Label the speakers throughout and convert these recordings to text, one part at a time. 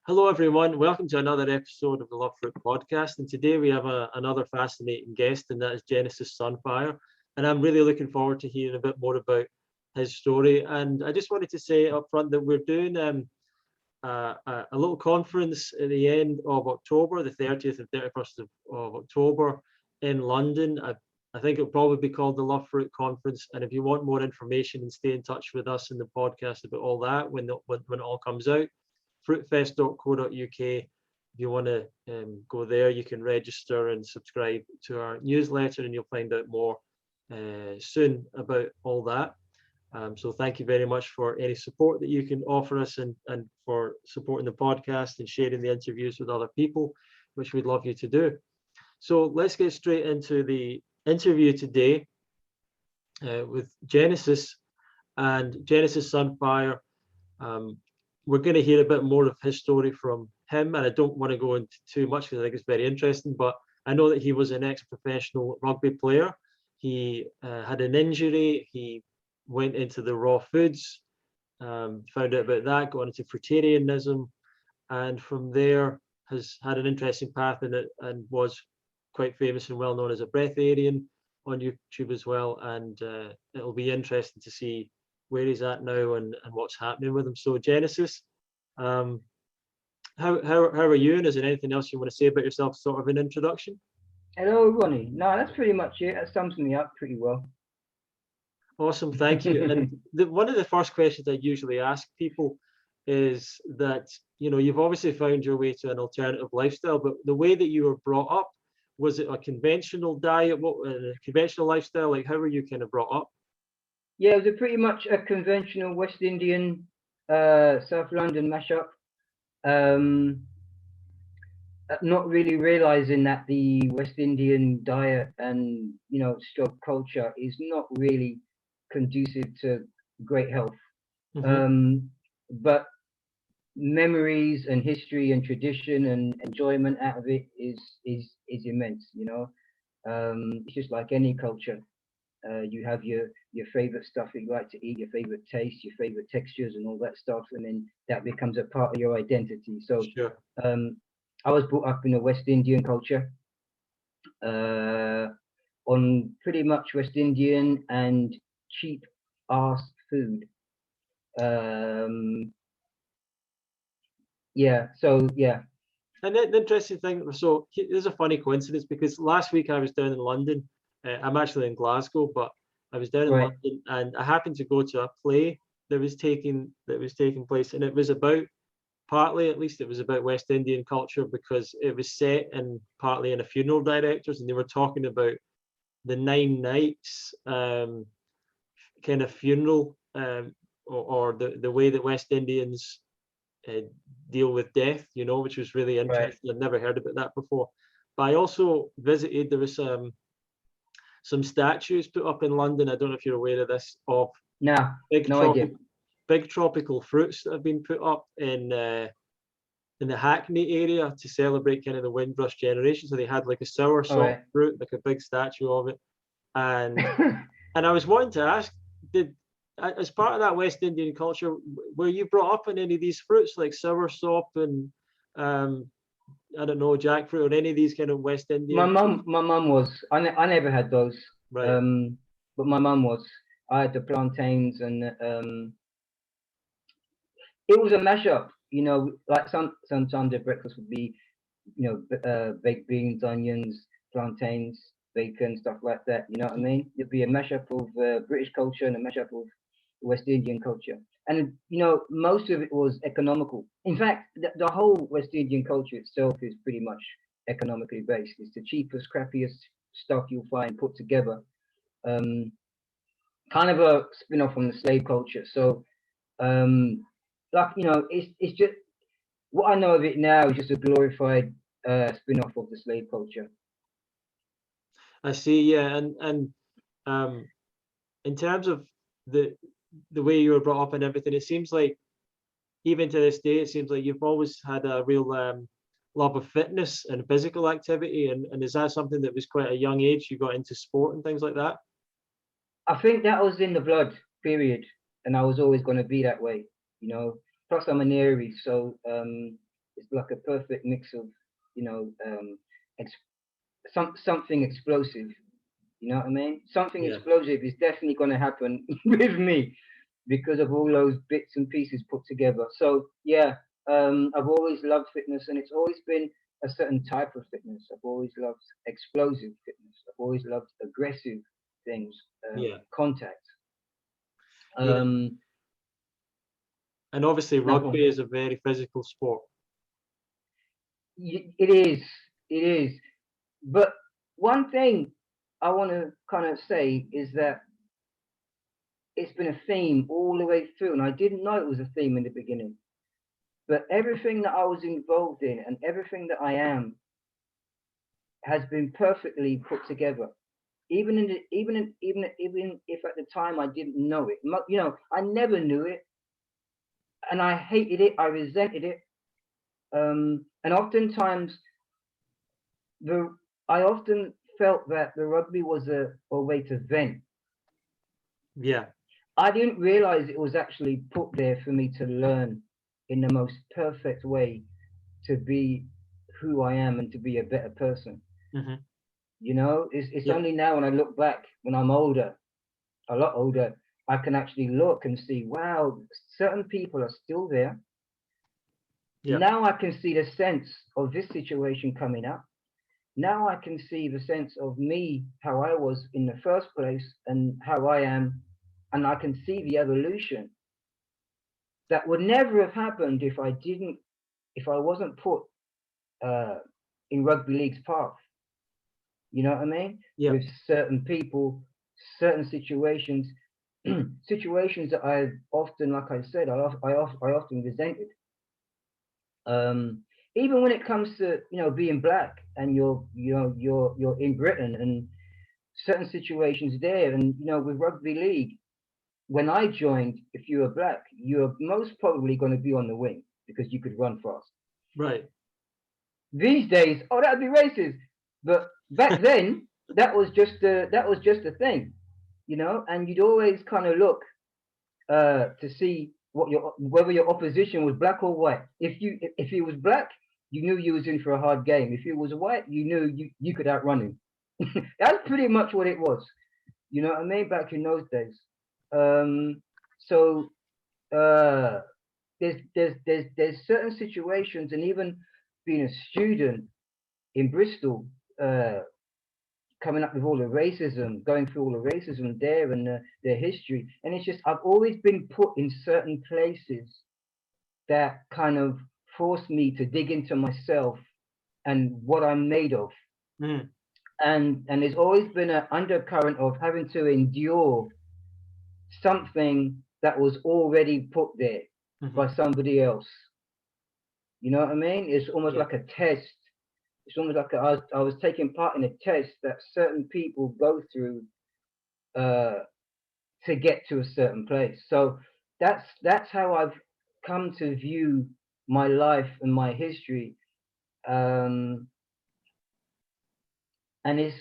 Speaker 1: Hello, everyone. Welcome to another episode of the Love Fruit podcast. And today we have another fascinating guest, and that is Genesis Sunfire. And I'm really looking forward to hearing a bit more about his story. And I just wanted to say up front that we're doing a little conference at the end of October, the 30th and 31st of October in London. I think it'll probably be called the Love Fruit Conference. And if you want more information and stay in touch with us in the podcast about all that when it all comes out, fruitfest.co.uk. If you want to go there, you can register and subscribe to our newsletter, and you'll find out more soon about all that. So thank you very much for any support that you can offer us, and for supporting the podcast and sharing the interviews with other people, which we'd love you to do. So let's get straight into the interview today with Genesis and Genesis Sunfire. We're going to hear a bit more of his story from him, and I don't want to go into too much because I think it's very interesting, but I know that he was an ex-professional rugby player. He had an injury. He went into the raw foods, found out about that, got into Fruitarianism, and from there has had an interesting path in it, and was quite famous and well known as a Breatharian on YouTube as well. And it'll be interesting to see where he's at now and what's happening with him. So Genesis, how are you, and is there anything else you want to say about yourself, sort of an introduction?
Speaker 2: Hello, Ronnie. No, that's pretty much it. That sums me up pretty well.
Speaker 1: Awesome, thank you. And one of the first questions I usually ask people is that, you know, you've obviously found your way to an alternative lifestyle, but the way that you were brought up, was it a conventional diet, a conventional lifestyle? Like, how were you kind of brought up?
Speaker 2: Yeah, it was pretty much a conventional West Indian, South London mashup. Not really realizing that the West Indian diet and, stroke culture is not really conducive to great health. But memories and history and tradition and enjoyment out of it is immense. It's just like any culture. You have your favorite stuff that you like to eat, your favorite taste, your favorite textures, and all that stuff, and then that becomes a part of your identity. So,
Speaker 1: sure.
Speaker 2: I was brought up in a West Indian culture, on pretty much West Indian and cheap ass food. Yeah. So yeah.
Speaker 1: And the interesting thing, so there's a funny coincidence, because last week I was down in London. I'm actually in Glasgow, but I was down in London, and I happened to go to a play that was taking place, and it was about, partly at least, it was about West Indian culture, because it was set in partly in a funeral directors, and they were talking about the 9 nights kind of funeral, or the way that West Indians deal with death, which was really interesting. I'd never heard about that before. But I also visited, there was some statues put up in London. I don't know if you're aware of this, of big tropical fruits that have been put up in the Hackney area to celebrate kind of the Windrush generation. So they had like a sour salt fruit, like a big statue of it. And and I was wanting to ask, as part of that West Indian culture, were you brought up in any of these fruits, like sour sop and I don't know, jackfruit, or any of these kind of West Indian?
Speaker 2: My mum was. I never had those.
Speaker 1: Right.
Speaker 2: But my mum was. I had the plantains, and it was a mashup. Like sometimes the breakfast would be, baked beans, onions, plantains, bacon, stuff like that. You know what I mean? It'd be a mashup of British culture and a mashup of West Indian culture. And, most of it was economical. In fact, the whole West Indian culture itself is pretty much economically based. It's the cheapest, crappiest stuff you'll find put together. Kind of a spin-off from the slave culture. So, it's just, what I know of it now is just a glorified spin-off of the slave culture.
Speaker 1: I see, yeah. And in terms of the way you were brought up and everything, it seems like even to this day, it seems like you've always had a real love of fitness and physical activity. And is that something that was quite a young age you got into sport and things like that?
Speaker 2: I think that was in the blood, period. And I was always going to be that way, Plus I'm an Aries, so it's like a perfect mix of, you know, something explosive. You know what I mean? Something
Speaker 1: Yeah.
Speaker 2: explosive is definitely going to happen with me because of all those bits and pieces put together. So yeah, I've always loved fitness, and it's always been a certain type of fitness. I've always loved explosive fitness. I've always loved aggressive things,
Speaker 1: Yeah.
Speaker 2: contact.
Speaker 1: Yeah. And obviously
Speaker 2: Now go on.
Speaker 1: rugby is a very physical sport.
Speaker 2: It is, it is. But one thing I want to kind of say is that it's been a theme all the way through, and I didn't know it was a theme in the beginning. But everything that I was involved in and everything that I am has been perfectly put together. Even if at the time I didn't know it, you know, I never knew it, and I hated it, I resented it, and oftentimes I often felt that the rugby was a way to vent.
Speaker 1: Yeah.
Speaker 2: I didn't realize it was actually put there for me to learn in the most perfect way to be who I am and to be a better person.
Speaker 1: Mm-hmm.
Speaker 2: You know, it's
Speaker 1: Yeah.
Speaker 2: only now when I look back, when I'm older, a lot older, I can actually look and see, wow, certain people are still there.
Speaker 1: Yeah.
Speaker 2: Now I can see the sense of this situation coming up. Now I can see the sense of me, how I was in the first place and how I am, and I can see the evolution that would never have happened if I wasn't put in rugby league's path. You know what I mean?
Speaker 1: Yeah.
Speaker 2: With certain people, certain situations, situations that I often, like I said, I often resented. Even when it comes to, you know, being black and you're in Britain and certain situations there, and you know, with rugby league, when I joined, if you were black, you're most probably going to be on the wing because you could run fast.
Speaker 1: Right.
Speaker 2: These days, oh, that'd be racist. But back then, that was just a thing, you know. And you'd always kind of look to see whether your opposition was black or white. If he was black, you knew you was in for a hard game. If he was white, you knew you could outrun him. That's pretty much what it was. You know what I mean? Back in those days. So there's certain situations, and even being a student in Bristol, coming up with all the racism, going through all the racism there and their history, and it's just I've always been put in certain places that kind of forced me to dig into myself and what I'm made of.
Speaker 1: Mm.
Speaker 2: And there's always been an undercurrent of having to endure something that was already put there
Speaker 1: Mm-hmm.
Speaker 2: by somebody else. You know what I mean? It's almost
Speaker 1: Yeah.
Speaker 2: like a test. It's almost like I was taking part in a test that certain people go through to get to a certain place. So that's how I've come to view my life and my history. And it's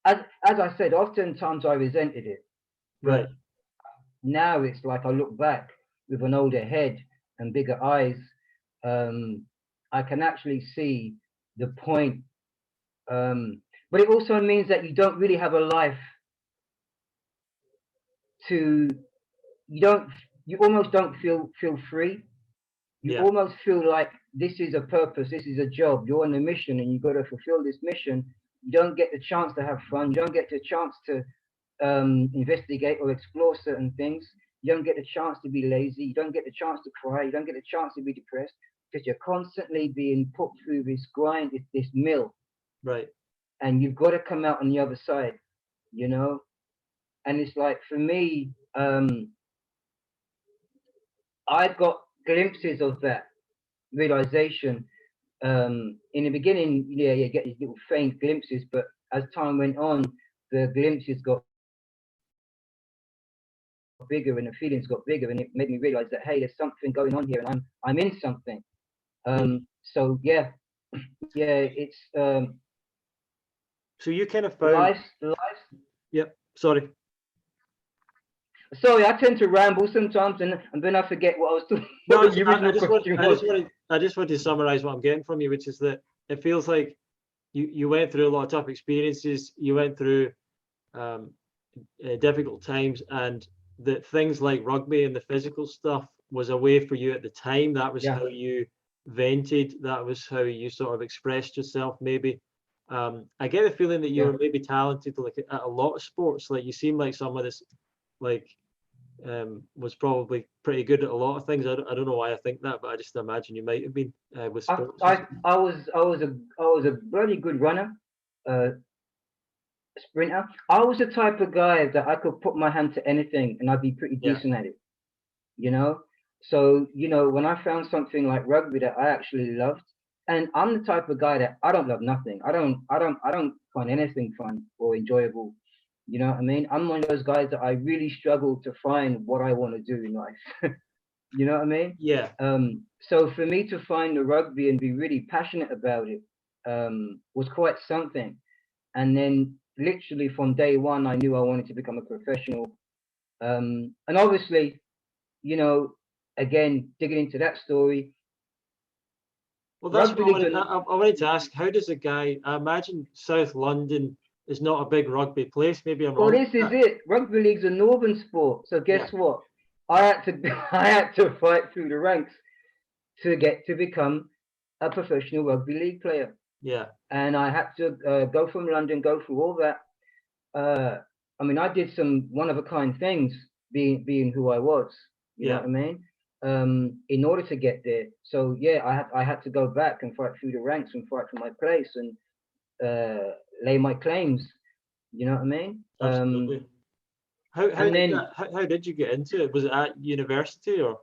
Speaker 2: as I said, oftentimes I resented it,
Speaker 1: Right.
Speaker 2: but now it's like I look back with an older head and bigger eyes. I can actually see the point. But it also means that you don't really have a life to you almost don't feel free. You
Speaker 1: Yeah.
Speaker 2: almost feel like this is a purpose, this is a job, you're on a mission and you've got to fulfill this mission. You don't get the chance to have fun, you don't get the chance to investigate or explore certain things. You don't get the chance to be lazy, you don't get the chance to cry, you don't get the chance to be depressed, because you're constantly being put through this grind, this mill.
Speaker 1: Right.
Speaker 2: And you've got to come out on the other side, you know. And it's like, for me, I've got glimpses of that realization. In the beginning, yeah, you get these little faint glimpses, but as time went on, the glimpses got bigger and the feelings got bigger, and it made me realize that, hey, there's something going on here, and I'm in something. So yeah, it's
Speaker 1: so you kind of found
Speaker 2: life.
Speaker 1: Yep. Sorry.
Speaker 2: Sorry, I tend to ramble sometimes, and then I forget what I was talking.
Speaker 1: No,
Speaker 2: What the original question was.
Speaker 1: I just want to summarize what I'm getting from you, which is that it feels like you went through a lot of tough experiences. You went through difficult times, and that things like rugby and the physical stuff was a way for you at the time. That was how you vented. That was how you sort of expressed yourself. Maybe I get the feeling that you were maybe talented like at a lot of sports. Like you seem like someone that's like was probably pretty good at a lot of things. I don't know why I think that, but I just imagine you might have been with sports.
Speaker 2: I was a very good runner, sprinter. I was the type of guy that I could put my hand to anything and I'd be pretty decent at it, you know. So when I found something like rugby that I actually loved, and I'm the type of guy that I don't love nothing. I don't find anything fun or enjoyable. You know what I mean? I'm one of those guys that I really struggle to find what I want to do in life. You know what I mean?
Speaker 1: Yeah.
Speaker 2: So for me to find the rugby and be really passionate about it was quite something. And then literally from day one, I knew I wanted to become a professional. And obviously, again, digging into that story.
Speaker 1: Well, that's what I wanted to ask. How does a guy? I imagine South London is not a big rugby place. Maybe I'm wrong.
Speaker 2: Well, this is it. Rugby league's a northern sport. So guess what? I had to fight through the ranks to get to become a professional rugby league player.
Speaker 1: Yeah.
Speaker 2: And I had to go from London, go through all that. I mean, I did some one-of-a-kind things, being who I was. You know what I mean? In order to get there. So yeah, I had to go back and fight through the ranks and fight for my place and lay my claims. You know what I mean?
Speaker 1: Absolutely. How did you get into it? Was it at university or?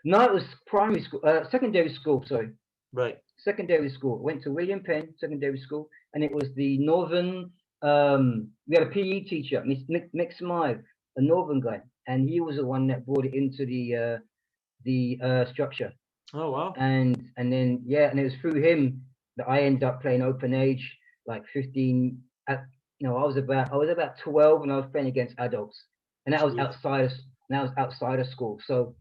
Speaker 2: No, it was primary school, secondary school. Sorry.
Speaker 1: Right.
Speaker 2: Secondary school. Went to William Penn Secondary School, and it was the Northern. We had a PE teacher, Mick Smythe, a Northern guy, and he was the one that brought it into the structure.
Speaker 1: Oh wow.
Speaker 2: And then and it was through him that I ended up playing open age, like 15. I was about 12 and I was playing against adults, and that was outside of school. So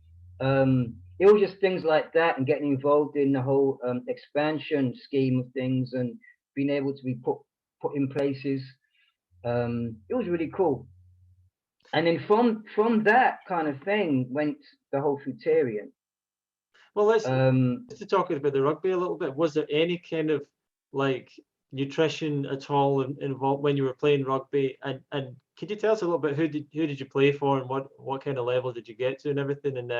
Speaker 2: it was just things like that and getting involved in the whole expansion scheme of things and being able to be put in places. It was really cool. And then from that kind of thing went the whole Fruitarian.
Speaker 1: Well, let's talk about the rugby a little bit. Was there any kind of like nutrition at all involved when you were playing rugby? And could you tell us a little bit who did you play for and what kind of level did you get to and everything? And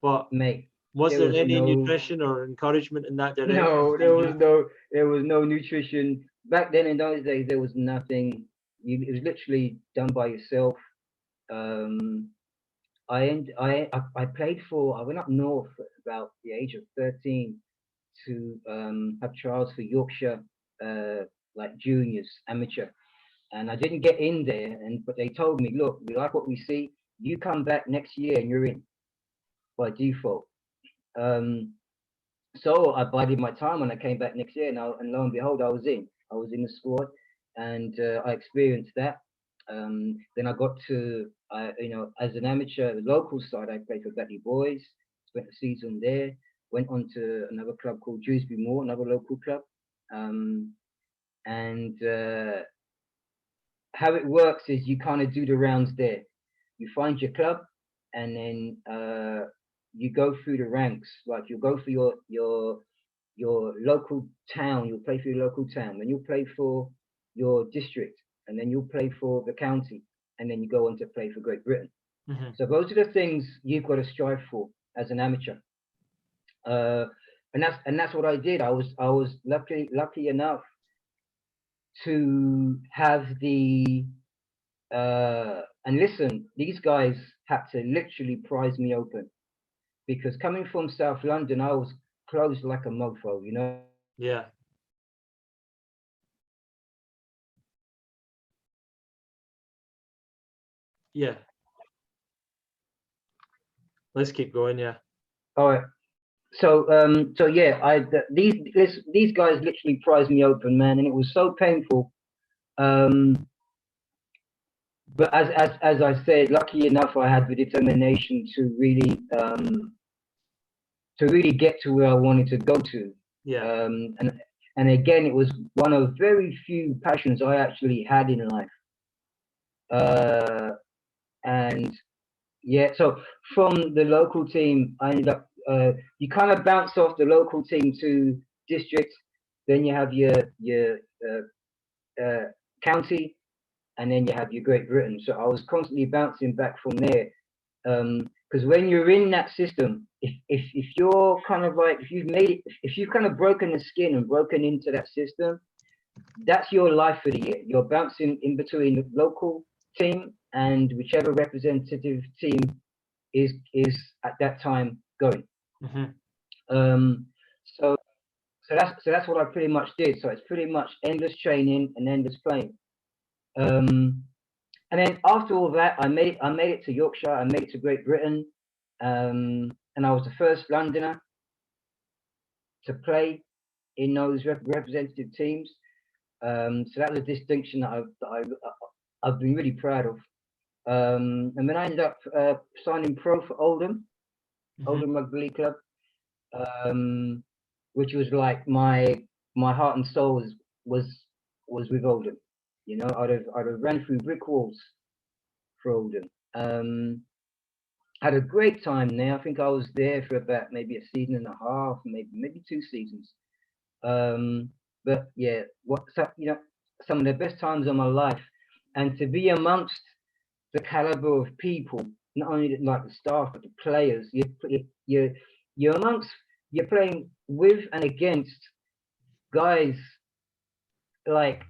Speaker 1: was there any nutrition or encouragement in that direction?
Speaker 2: No, there was no nutrition back then. In those days, there was nothing. It was literally done by yourself. I played for. I went up north at about the age of 13 to have trials for Yorkshire, like juniors, amateur, and I didn't get in there. But they told me, look, we like what we see. You come back next year and you're in by default. So I bided my time when I came back next year, and lo and behold, I was in the squad, and I experienced that. Then I got to, as an amateur, the local side, I played for Batley Boys, spent a season there, went on to another club called Dewsbury Moor, another local club. And how it works is you kind of do the rounds there. You find your club, and then you go through the ranks. Like you'll go for your local town, you'll play for your local town, then you'll play for your district, and then you'll play for the county, and then you go on to play for Great Britain. Mm-hmm. So those are the things you've got to strive for as an amateur. And that's what I did. I was lucky enough to have the and listen, these guys had to literally prize me open, because coming from South London, I was closed like a mofo, you know.
Speaker 1: Yeah. Yeah. Let's keep going. Yeah.
Speaker 2: All right. So yeah, these guys literally prized me open, man, and it was so painful. but as I said, lucky enough, I had the determination to really get to where I wanted to go to.
Speaker 1: Yeah.
Speaker 2: And again, it was one of very few passions I actually had in life. And yeah, so from the local team, I ended up, you kind of bounce off the local team to district, then you have your county, and then you have your Great Britain. So I was constantly bouncing back from there. Because when you're in that system, if you're kind of like, if you've made it, if you've kind of broken the skin and broken into that system, that's your life for the year. You're bouncing in between the local team and whichever representative team is at that time going. So that's what I pretty much did. So it's pretty much endless training and endless playing. And then after all that, I made it to Yorkshire. I made it to Great Britain, and I was the first Londoner to play in those representative teams. So that was a distinction that I've been really proud of. And then I ended up signing pro for Oldham Rugby League Club, which was like my heart and soul was with Oldham. You know, I'd have ran through brick walls for Oldham. Had a great time there. I think I was there for about maybe a season and a half, maybe 2 seasons. But yeah, some of the best times of my life, and to be amongst the caliber of people, not only like the staff but the players. You're playing with and against guys like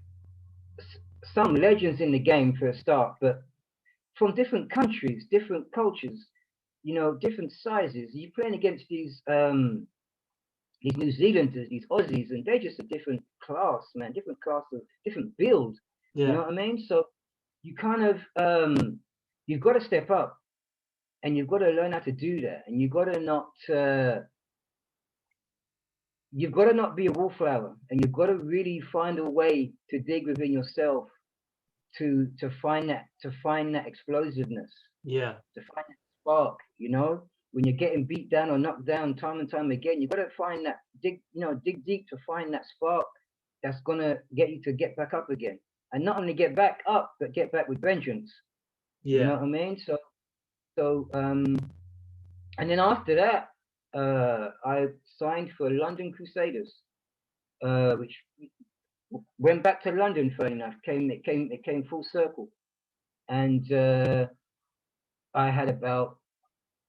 Speaker 2: some legends in the game for a start, but from different countries, different cultures, you know, different sizes. You're playing against these New Zealanders, these Aussies, and they're just a different class, man, different class of different build.
Speaker 1: Yeah.
Speaker 2: You know what I mean? So you kind of you've got to step up, and you've got to learn how to do that, and you've got to not be a wallflower, and you've got to really find a way to dig within yourself to find that explosiveness.
Speaker 1: Yeah.
Speaker 2: To find that spark, you know, when you're getting beat down or knocked down time and time again, you've got to find that dig deep to find that spark that's gonna get you to get back up again, and not only get back up but get back with vengeance.
Speaker 1: Yeah.
Speaker 2: You know what I mean? So and then after that, I signed for London Crusaders, which went back to London. Funny enough, it came full circle, and I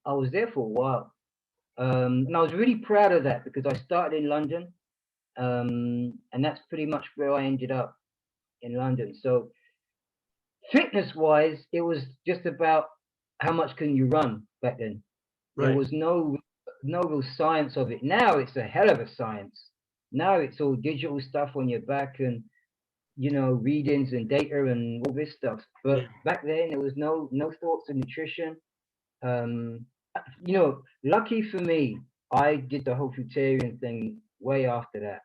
Speaker 2: was there for a while, and I was really proud of that because I started in London, and that's pretty much where I ended up in London. So fitness-wise, it was just about how much can you run back then.
Speaker 1: Right.
Speaker 2: There was no real science of it. Now it's a hell of a science. Now it's all digital stuff on your back and, you know, readings and data and all this stuff. But
Speaker 1: Yeah.
Speaker 2: back then there was no thoughts of nutrition. You know, lucky for me, I did the whole Fruitarian thing way after that.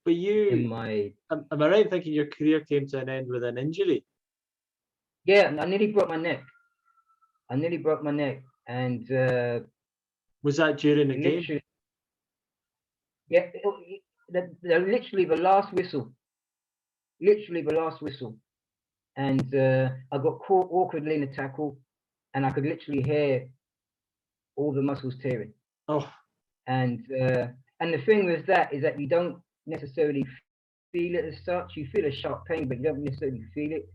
Speaker 1: But
Speaker 2: In my
Speaker 1: am I right in thinking your career came to an end with an injury?
Speaker 2: yeah, I nearly broke my neck. And
Speaker 1: Was that during the game?
Speaker 2: Yeah, literally the last whistle. And I got caught awkwardly in a tackle, and I could literally hear all the muscles tearing.
Speaker 1: Oh.
Speaker 2: And the thing with that is that you don't necessarily feel it as such. You feel a sharp pain, but you don't necessarily feel it.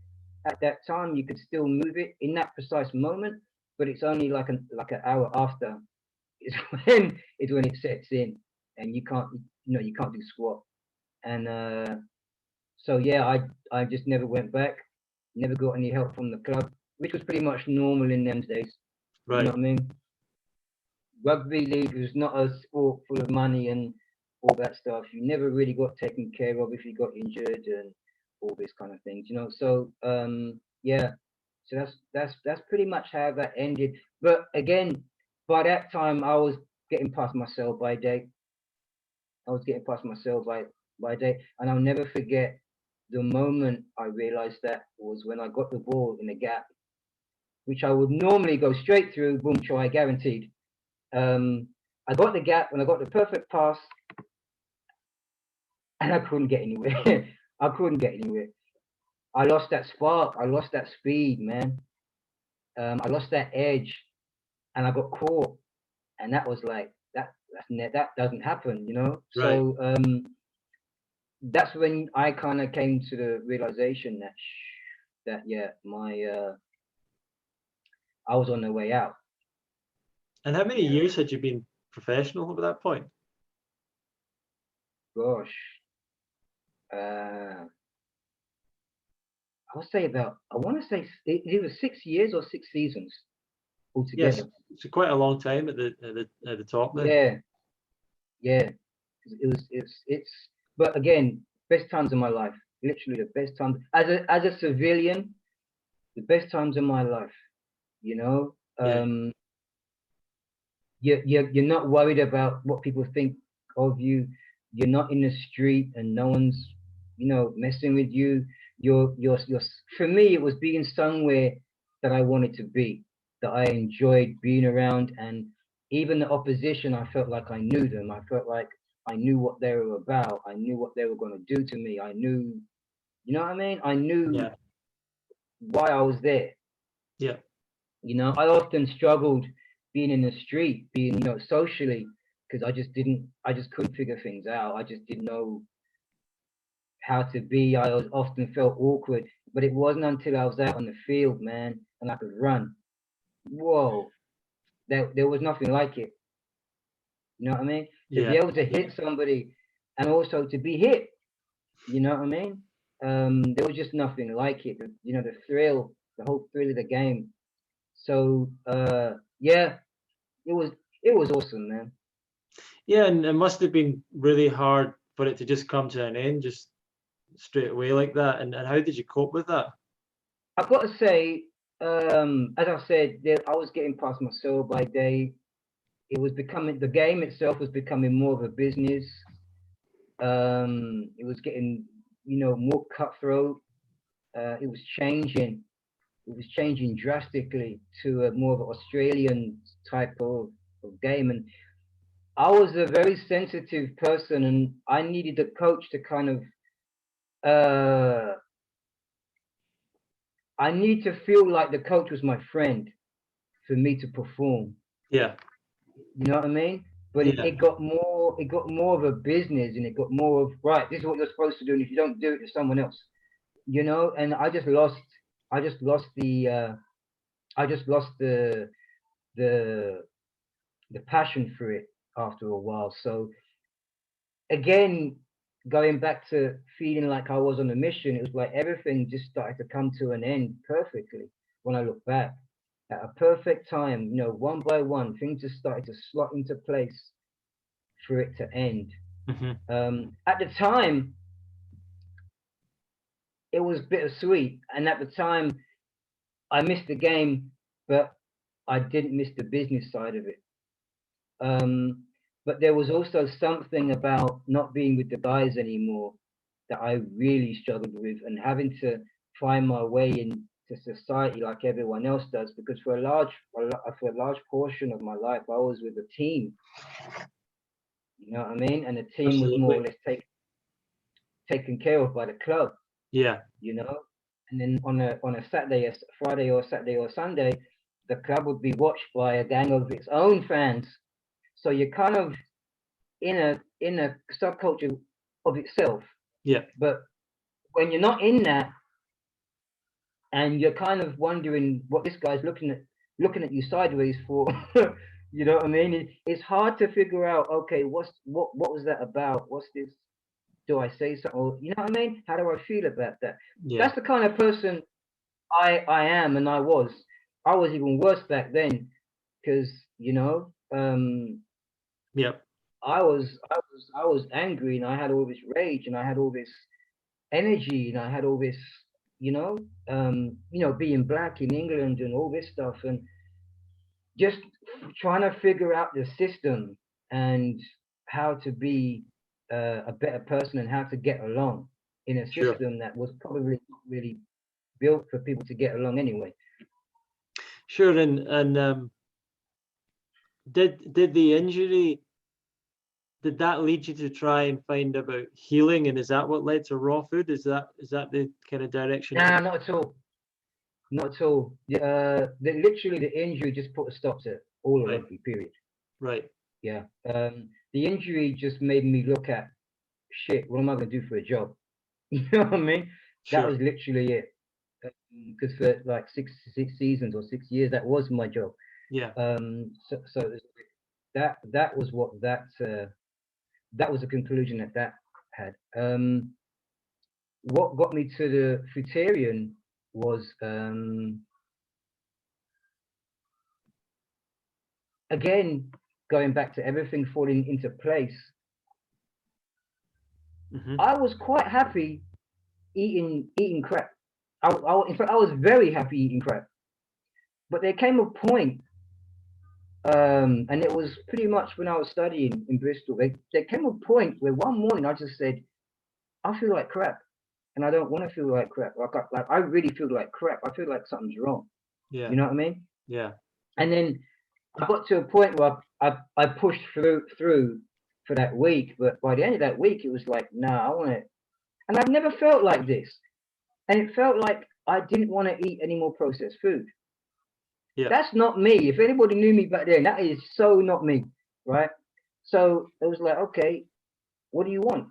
Speaker 2: At that time, you could still move it in that precise moment, but it's only like an hour after is when it sets in, and you can't do squat. And so yeah, I just never went back, never got any help from the club, which was pretty much normal in them days.
Speaker 1: Right.
Speaker 2: You know what I mean? Rugby league was not a sport full of money and all that stuff. You never really got taken care of if you got injured and all this kind of things, you know. So yeah, so that's pretty much how that ended. But again, by that time I was getting past my sell-by date. And I'll never forget the moment I realized that was when I got the ball in a gap, which I would normally go straight through, boom, try, guaranteed. I got the gap and I got the perfect pass, and I couldn't get anywhere. I couldn't get anywhere. I lost that spark. I lost that speed, man. I lost that edge, and I got caught. And that was like that doesn't happen, you know.
Speaker 1: Right.
Speaker 2: So that's when I kind of came to the realization that yeah, I was on the way out.
Speaker 1: And how many years had you been professional over that point?
Speaker 2: Gosh, I would say I want to say it was 6 years or 6 seasons altogether.
Speaker 1: Yes, it's quite a long time at the top then.
Speaker 2: Yeah, yeah. It's. But again, best times of my life. Literally the best times as a civilian, the best times of my life. You know, you're not worried about what people think of you. You're not in the street and no one's, you know, messing with you. You're for me, it was being somewhere that I wanted to be, that I enjoyed being around, and even the opposition, I felt like I knew them. I felt like I knew what they were about. I knew what they were going to do to me. I knew, you know what I mean? I knew why I was there.
Speaker 1: Yeah.
Speaker 2: You know, I often struggled being in the street, being, you know, socially, because I just couldn't figure things out. I just didn't know how to be. I often felt awkward, but it wasn't until I was out on the field, man, and I could run. Whoa, there was nothing like it. You know what I mean? To be able to hit somebody and also to be hit. You know what I mean? There was just nothing like it. You know, the thrill, the whole thrill of the game. So yeah, it was awesome, man.
Speaker 1: Yeah, and it must have been really hard for it to just come to an end just straight away like that. And how did you cope with that?
Speaker 2: I've got to say, as I said, I was getting past my soul by day. It was becoming, the game itself was becoming more of a business. It was getting, you know, more cutthroat. It was changing. It was changing drastically to a more of an Australian type of game. And I was a very sensitive person, and I needed a coach to kind of, I need to feel like the coach was my friend for me to perform.
Speaker 1: Yeah.
Speaker 2: You know what I mean? But it got more of a business, and it got more of, right, this is what you're supposed to do, and if you don't do it, it's someone else. You know, and I just lost the passion for it after a while. So again, going back to feeling like I was on a mission, it was like everything just started to come to an end perfectly when I look back. At a perfect time, you know, one by one, things just started to slot into place for it to end. At the time, it was bittersweet, and at the time, I missed the game, but I didn't miss the business side of it. But there was also something about not being with the guys anymore that I really struggled with, and having to find my way into society like everyone else does. Because for a large portion of my life, I was with a team. You know what I mean? And the team was more or less taken care of by the club.
Speaker 1: Yeah.
Speaker 2: You know, and then on a Friday or Saturday or Sunday, the club would be watched by a gang of its own fans. So you're kind of in a subculture of itself.
Speaker 1: Yeah.
Speaker 2: But when you're not in that, and you're kind of wondering what this guy's looking at you sideways for, you know what I mean? It's hard to figure out. Okay, what was that about? What's this? Do I say something? Or, you know what I mean? How do I feel about that?
Speaker 1: Yeah.
Speaker 2: That's the kind of person I am, and I was even worse back then, because you know, I was angry, and I had all this rage, and I had all this energy, and I had all this, you know, being black in England and all this stuff, and just trying to figure out the system and how to be a better person and how to get along. in a
Speaker 1: Sure.
Speaker 2: system that was probably not really built for people to get along anyway.
Speaker 1: Sure. And did the injury, did that lead you to try and find about healing, and is that what led to raw food? Is that the kind of direction?
Speaker 2: Nah, not at all. Not at all. Literally the injury just put a stop to all of
Speaker 1: Right.
Speaker 2: rugby, period.
Speaker 1: Right.
Speaker 2: Yeah. The injury just made me look at, shit, what am I going to do for a job? You know what I mean?
Speaker 1: Sure.
Speaker 2: That was literally it. Because for like six seasons or 6 years, that was my job.
Speaker 1: Yeah.
Speaker 2: So that was what that was the conclusion that had. What got me to the Fruitarian was again going back to everything falling into place. I was quite happy eating crap. In fact, I was very happy eating crap. But there came a point, and it was pretty much when I was studying in Bristol. There came a point where one morning I just said, I feel like crap, and I don't want to feel like crap. Like I really feel like crap. I feel like something's wrong.
Speaker 1: Yeah.
Speaker 2: You know what I mean?
Speaker 1: Yeah.
Speaker 2: And then I got to a point where I pushed through for that week, but by the end of that week, it was like, nah, I want it. And I've never felt like this. And it felt like I didn't want to eat any more processed food.
Speaker 1: Yeah.
Speaker 2: That's not me. If anybody knew me back then, that is so not me, right? So it was like, okay, what do you want?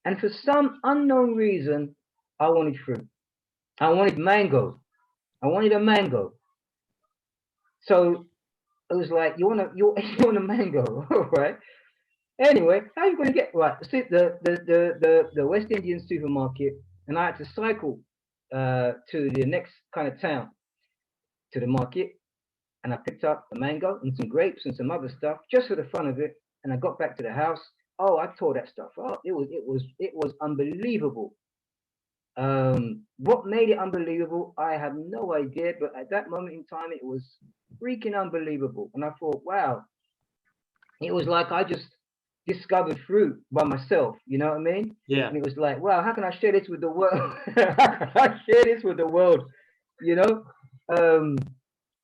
Speaker 2: And for some unknown reason, I wanted fruit. I wanted mango. I wanted a mango. So it was like, you want a mango, right? Anyway, how are you going to get right? See, the West Indian supermarket, and I had to cycle to the next kind of town, to the market, and I picked up a mango and some grapes and some other stuff just for the fun of it. And I got back to the house. Oh, I tore that stuff up. It was unbelievable. What made it unbelievable, I have no idea. But at that moment in time, it was freaking unbelievable. And I thought, wow, it was like I just discovered fruit by myself. You know what I mean?
Speaker 1: Yeah.
Speaker 2: And it was like, wow, how can I share this with the world? How can I share this with the world? You know?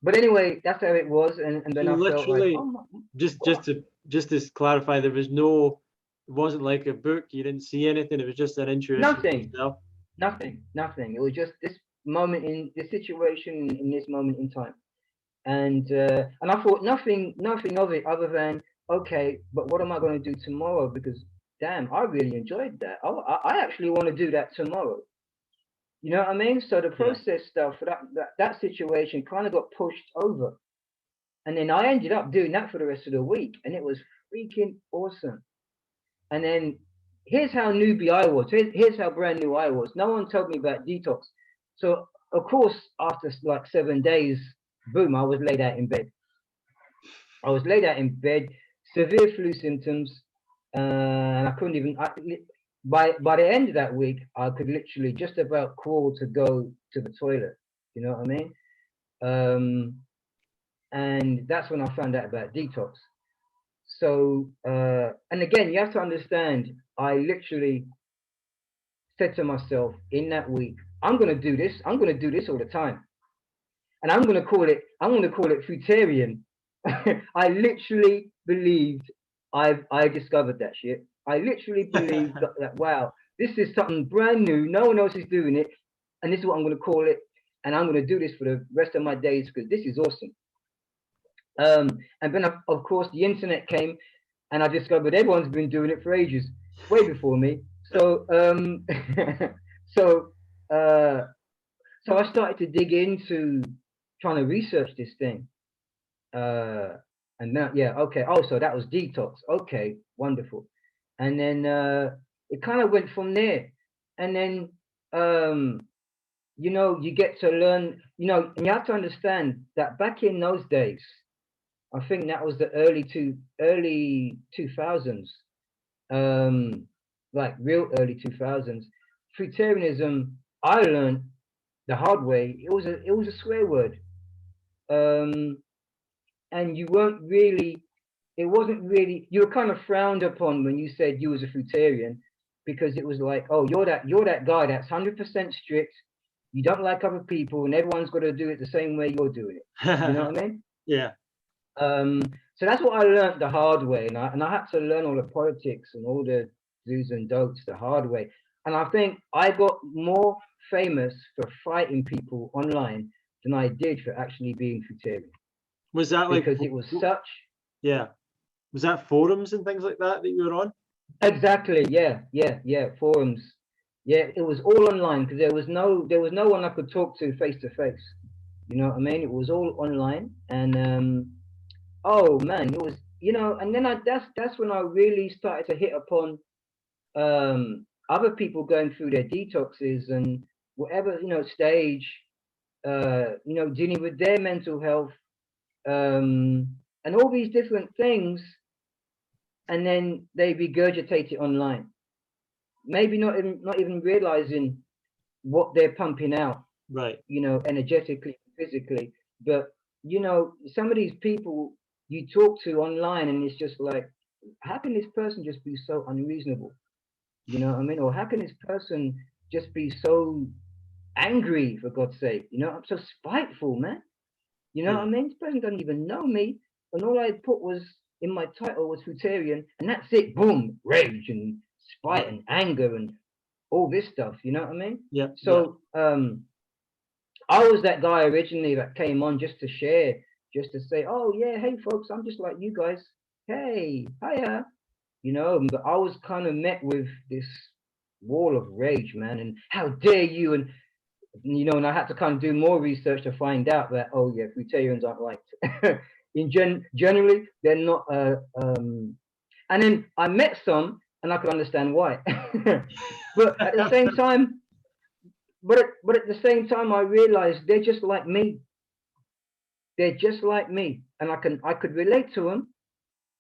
Speaker 2: But anyway, that's how it was, and then
Speaker 1: So
Speaker 2: I felt like, oh my
Speaker 1: just
Speaker 2: God.
Speaker 1: just to clarify, there was no, it wasn't like a book. You didn't see anything. It was just an intuition.
Speaker 2: Nothing,
Speaker 1: Yourself.
Speaker 2: nothing. It was just this moment in this situation in this moment in time, and I thought nothing of it other than, okay, but what am I going to do tomorrow? Because damn, I really enjoyed that. I actually want to do that tomorrow. You know what I mean? So the process stuff for that situation kind of got pushed over. And then I ended up doing that for the rest of the week, and it was freaking awesome. And then here's how newbie I was. Here's how brand new I was. No one told me about detox. So of course, after like 7 days, boom, I was laid out in bed. I was laid out in bed, severe flu symptoms, and I couldn't even. By the end of that week, I could literally just about crawl to go to the toilet. You know what I mean? And that's when I found out about detox. So, and again, you have to understand, I literally said to myself in that week, I'm going to do this. I'm going to do this all the time. And I'm going to call it Fruitarian. I literally believed I discovered that shit. I literally believed that, wow, this is something brand new. No one else is doing it. And this is what I'm going to call it. And I'm going to do this for the rest of my days because this is awesome. And then, of course, the internet came, and I discovered everyone's been doing it for ages, way before me. So, so I started to dig into trying to research this thing. And now, yeah, okay. Oh, so that was detox. Okay, wonderful. And then it kind of went from there. And then, you know, you get to learn, you know, and you have to understand that back in those days, I think that was the early 2000s, like real early 2000s. Fruitarianism, I learned the hard way. It was a swear word, and you weren't really. It wasn't really. You were kind of frowned upon when you said you was a fruitarian, because it was like, oh, you're that guy that's 100% strict. You don't like other people, and everyone's got to do it the same way you're doing it. You know what I mean?
Speaker 1: Yeah.
Speaker 2: So that's what I learned the hard way, and I had to learn all the politics and all the do's and don'ts the hard way. And I think I got more famous for fighting people online than I did for actually being Fruitarian.
Speaker 1: Was that like,
Speaker 2: because it was such,
Speaker 1: yeah, was that forums and things like that you were on?
Speaker 2: exactly, yeah, forums, yeah, it was all online because there was no one I could talk to face to face. You know what I mean? It was all online, and oh man, it was, you know, and then that's when I really started to hit upon other people going through their detoxes and whatever, you know, stage, you know, dealing with their mental health, and all these different things, and then they regurgitate it online, maybe not even realizing what they're pumping out,
Speaker 1: Right.
Speaker 2: you know, energetically, physically. But you know, some of these people you talk to online, and it's just like, how can this person just be so unreasonable? You know what I mean? Or how can this person just be so angry, for God's sake? You know, I'm so spiteful, man. You know what I mean? This person doesn't even know me, and all I put was in my title was Fruitarian, and that's it. Boom, rage and spite and anger and all this stuff. You know what I mean?
Speaker 1: Yeah.
Speaker 2: So I was that guy originally that came on just to share, just to say, oh yeah, hey folks, I'm just like you guys. Hey, hiya. You know, but I was kind of met with this wall of rage, man, and how dare you, and you know, and I had to kind of do more research to find out that, oh yeah, Fruitarians aren't liked. Generally they're not. And then I met some, and I could understand why. But at the same time, but at the same time, I realized they're just like me. They're just like me, and I could relate to them.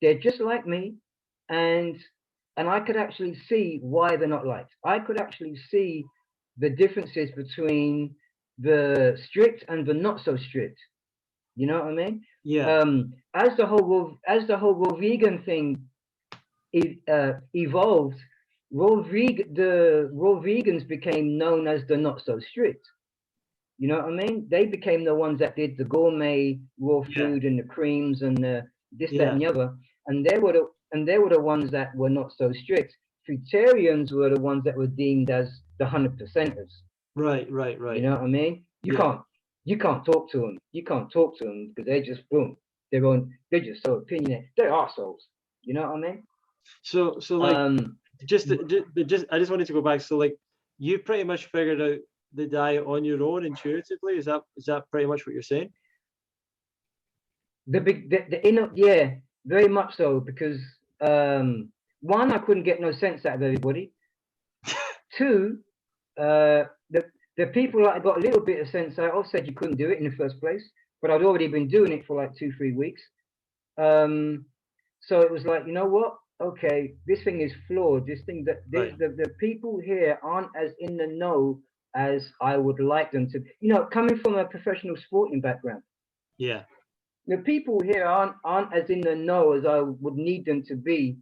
Speaker 2: They're just like me, and I could actually see why they're not liked. I could actually see the differences between the strict and the not so strict. You know what I mean?
Speaker 1: Yeah.
Speaker 2: As the whole raw vegan thing evolved, the raw vegans became known as the not so strict. You know what I mean? They became the ones that did the gourmet raw food and the creams and the this, that, and the other. And they were the ones that were not so strict. Fruitarians were the ones that were deemed as the 100%ers.
Speaker 1: Right.
Speaker 2: You know what I mean? You can't talk to them. You can't talk to them because they just boom. They're just so opinionated. They're assholes. You know what I mean?
Speaker 1: So like, I just wanted to go back. So like, you pretty much figured out the diet on your own intuitively. Is that pretty much what you're saying?
Speaker 2: The inner, yeah, very much so, because one, I couldn't get no sense out of everybody. Two, the people that I got a little bit of sense out of said you couldn't do it in the first place, but I'd already been doing it for like 2-3 weeks. So it was like, you know what? Okay, this thing is flawed. This thing that the people here aren't as in the know as I would like them to. You know, coming from a professional sporting background.
Speaker 1: Yeah.
Speaker 2: The people here aren't as in the know as I would need them to be.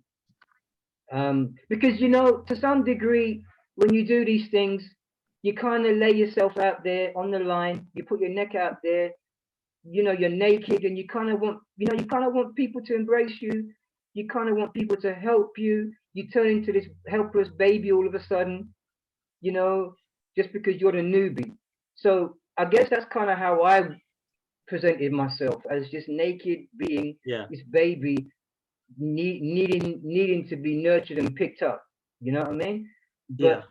Speaker 2: Because, you know, to some degree, when you do these things, you kind of lay yourself out there on the line. You put your neck out there. You know, you're naked, and you kind of want people to embrace you. You kind of want people to help you. You turn into this helpless baby all of a sudden, you know, just because you're the newbie. So I guess that's kind of how I presented myself, as just naked being, this baby needing to be nurtured and picked up. You know what I mean? But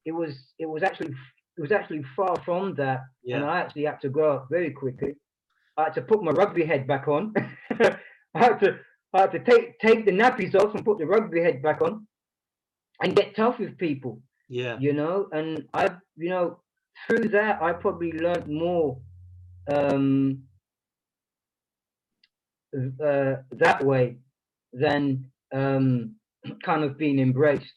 Speaker 2: it was actually far from that, and I actually had to grow up very quickly. I had to put my rugby head back on. I had to take the nappies off and put the rugby head back on, and get tough with people.
Speaker 1: Yeah.
Speaker 2: You know, and you know, through that I probably learned more that way than kind of being embraced.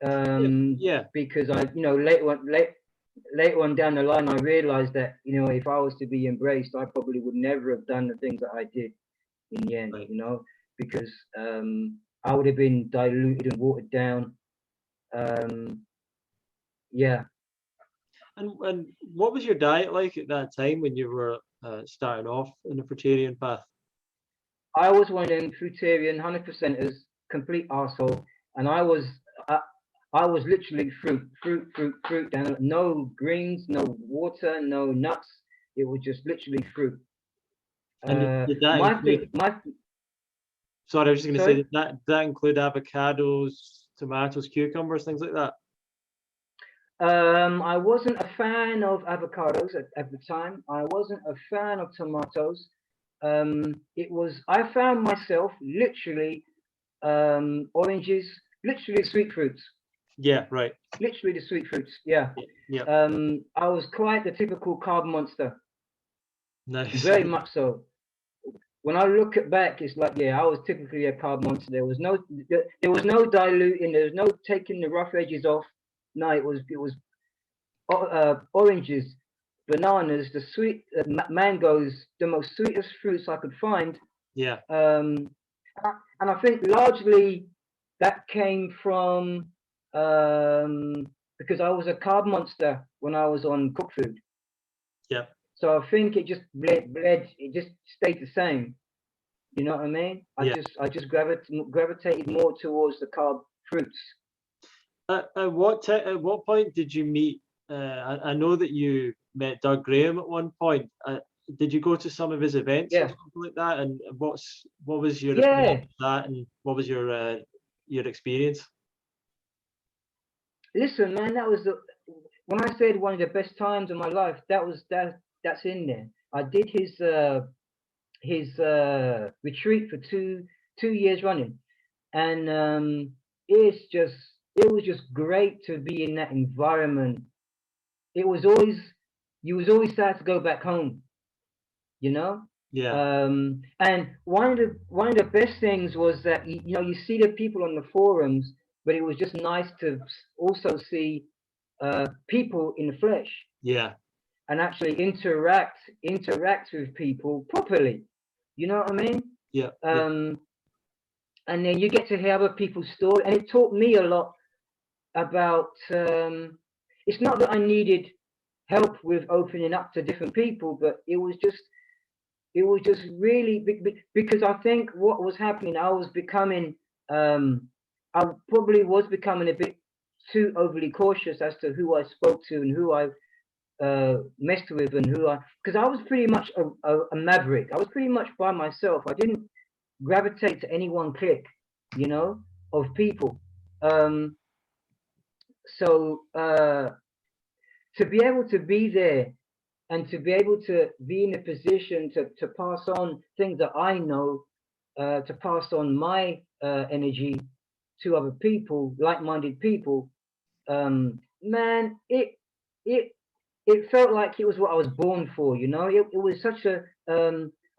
Speaker 2: Because I, you know, later on down the line, I realized that, you know, if I was to be embraced, I probably would never have done the things that I did in the end, you know, because I would have been diluted and watered down, Yeah.
Speaker 1: And what was your diet like at that time when you were starting off in the fruitarian path?
Speaker 2: I was one of them fruitarian 100%ers, complete arsehole, and I was literally fruit, and no greens, no water, no nuts. It was just literally fruit.
Speaker 1: And did that
Speaker 2: My
Speaker 1: include,
Speaker 2: thing, my
Speaker 1: sorry, I was just going to say,
Speaker 2: sorry.
Speaker 1: did that include avocados, tomatoes, cucumbers, things like that?
Speaker 2: I wasn't a fan of avocados at the time. I wasn't a fan of tomatoes. I found myself literally oranges, literally sweet fruits,
Speaker 1: Yeah, right.
Speaker 2: literally the sweet fruits. Yeah.
Speaker 1: Yeah,
Speaker 2: I was quite the typical carb monster,
Speaker 1: nice.
Speaker 2: very much so. When I look at back, it's like, yeah, I was typically a carb monster. There was no diluting. There was no taking the rough edges off. No, it was oranges, bananas, the sweet mangoes, the most sweetest fruits I could find.
Speaker 1: Yeah,
Speaker 2: And I think largely that came from because I was a carb monster when I was on cooked food.
Speaker 1: yeah,
Speaker 2: So I think it just bled, it just stayed the same. You know what I mean?
Speaker 1: yeah.
Speaker 2: I just gravitated more towards the carb fruits.
Speaker 1: At what point did you meet? I know that you met Doug Graham at one point. Did you go to some of his events or
Speaker 2: Yeah.
Speaker 1: something like that? And what was your opinion
Speaker 2: Yeah.
Speaker 1: of that? And what was your experience?
Speaker 2: Listen, man, that was when I said one of the best times of my life. That's in there. I did his retreat for two years running, and it was just great to be in that environment. It was always You was always sad to go back home, you know.
Speaker 1: Yeah,
Speaker 2: And one of the best things was that you see the people on the forums, but it was just nice to also see people in the flesh
Speaker 1: yeah,
Speaker 2: and actually interact with people properly. You know what I mean?
Speaker 1: yeah, yeah,
Speaker 2: Um, and then you get to hear other people's story, and it taught me a lot about. It's not that I needed help with opening up to different people, but it was just really because I think what was happening, I probably was becoming a bit too overly cautious as to who I spoke to and who I messed with and because I was pretty much a maverick. I was pretty much by myself. I didn't gravitate to any one clique, of people. Um, so to be able to be there and to be able to be in a position to pass on things that I know, to pass on my energy to other people, like-minded people, man, it it felt like it was what I was born for. It was such a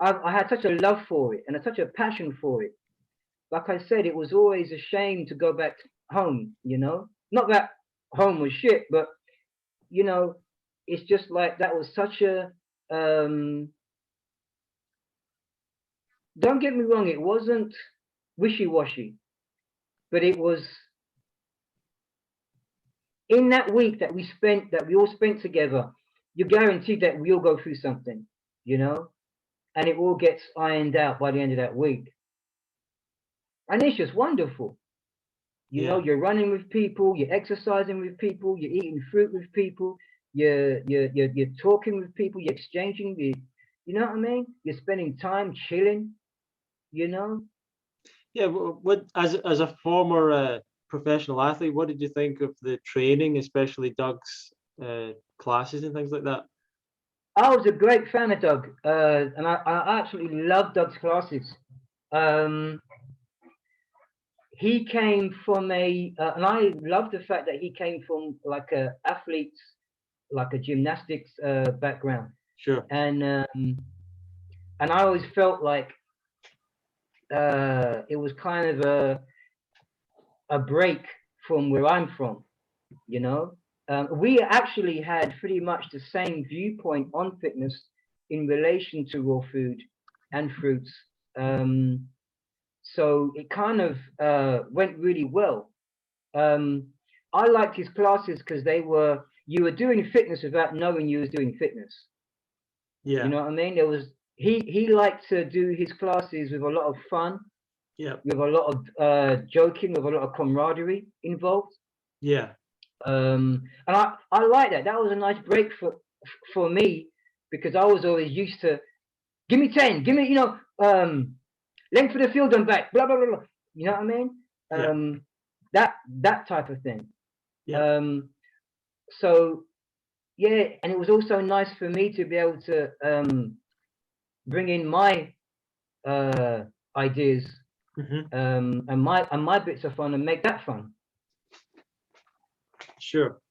Speaker 2: I had such a love for it and such a passion for it. Like I said, it was always a shame to go back home. Not that home was shit, but you know, it's just like that was such a don't get me wrong, it wasn't wishy-washy, but it was in that week that we all spent together, you're guaranteed that we all go through something, and it all gets ironed out by the end of that week. And it's just wonderful.
Speaker 1: yeah.
Speaker 2: You're running with people, you're exercising with people, you're eating fruit with people, you're talking with people, you're exchanging you know what I mean? You're spending time chilling, you know?
Speaker 1: Yeah, what as a former professional athlete, what did you think of the training, especially Doug's classes and things like that?
Speaker 2: I was a great fan of Doug, and I absolutely love Doug's classes. Um, he came from and I love the fact that he came from like a athlete's, like a gymnastics background,
Speaker 1: Sure.
Speaker 2: and I always felt like it was kind of a break from where I'm from, you know. We actually had pretty much the same viewpoint on fitness in relation to raw food and fruits. So it kind of went really well. I liked his classes because you were doing fitness without knowing you was doing fitness.
Speaker 1: Yeah.
Speaker 2: You know what I mean? He liked to do his classes with a lot of fun,
Speaker 1: Yeah.
Speaker 2: with a lot of joking, with a lot of camaraderie involved.
Speaker 1: Yeah.
Speaker 2: And I like that. That was a nice break for me, because I was always used to give me 10, give me, length of the field and back, blah blah blah blah. You know what I mean?
Speaker 1: Yeah.
Speaker 2: That type of thing.
Speaker 1: Yeah.
Speaker 2: So yeah, and it was also nice for me to be able to bring in my ideas
Speaker 1: Mm-hmm.
Speaker 2: and my bits of fun and make that fun.
Speaker 1: Sure.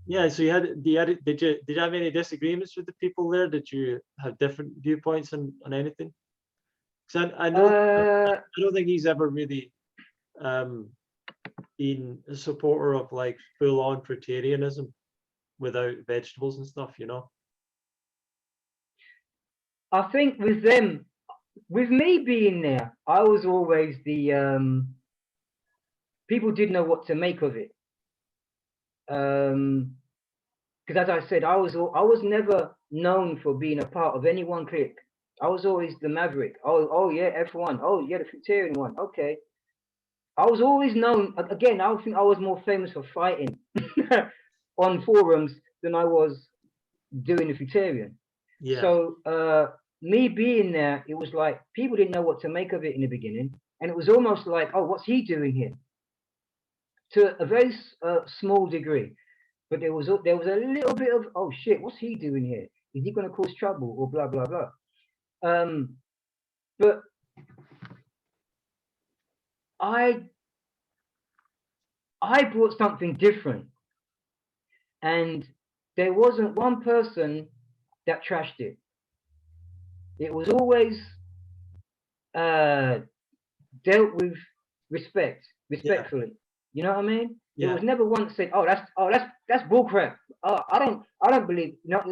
Speaker 1: Yeah, so did you have any disagreements with the people there? Did you have different viewpoints on anything? Because I know I don't think he's ever really been a supporter of like full-on fruitarianism without vegetables and stuff, you know.
Speaker 2: I think with them, with me being there, I was always the people didn't know what to make of it. Because as I said, I was never known for being a part of any one clique. I was always the maverick. Oh yeah, F1. Oh yeah, the Fruitarian one. Okay. I was always known. Again, I think I was more famous for fighting on forums than I was doing the Fruitarian.
Speaker 1: Yeah.
Speaker 2: So me being there, it was like people didn't know what to make of it in the beginning, and it was almost like, oh, what's he doing here? To a very small degree. But there was a little bit of, oh shit, what's he doing here? Is he going to cause trouble or blah blah blah? But I brought something different, and there wasn't one person that trashed it. It was always dealt with respectfully.
Speaker 1: Yeah.
Speaker 2: You know what I mean?
Speaker 1: Yeah.
Speaker 2: It was never once said, "Oh, that's bullcrap." Oh, I don't believe. You know,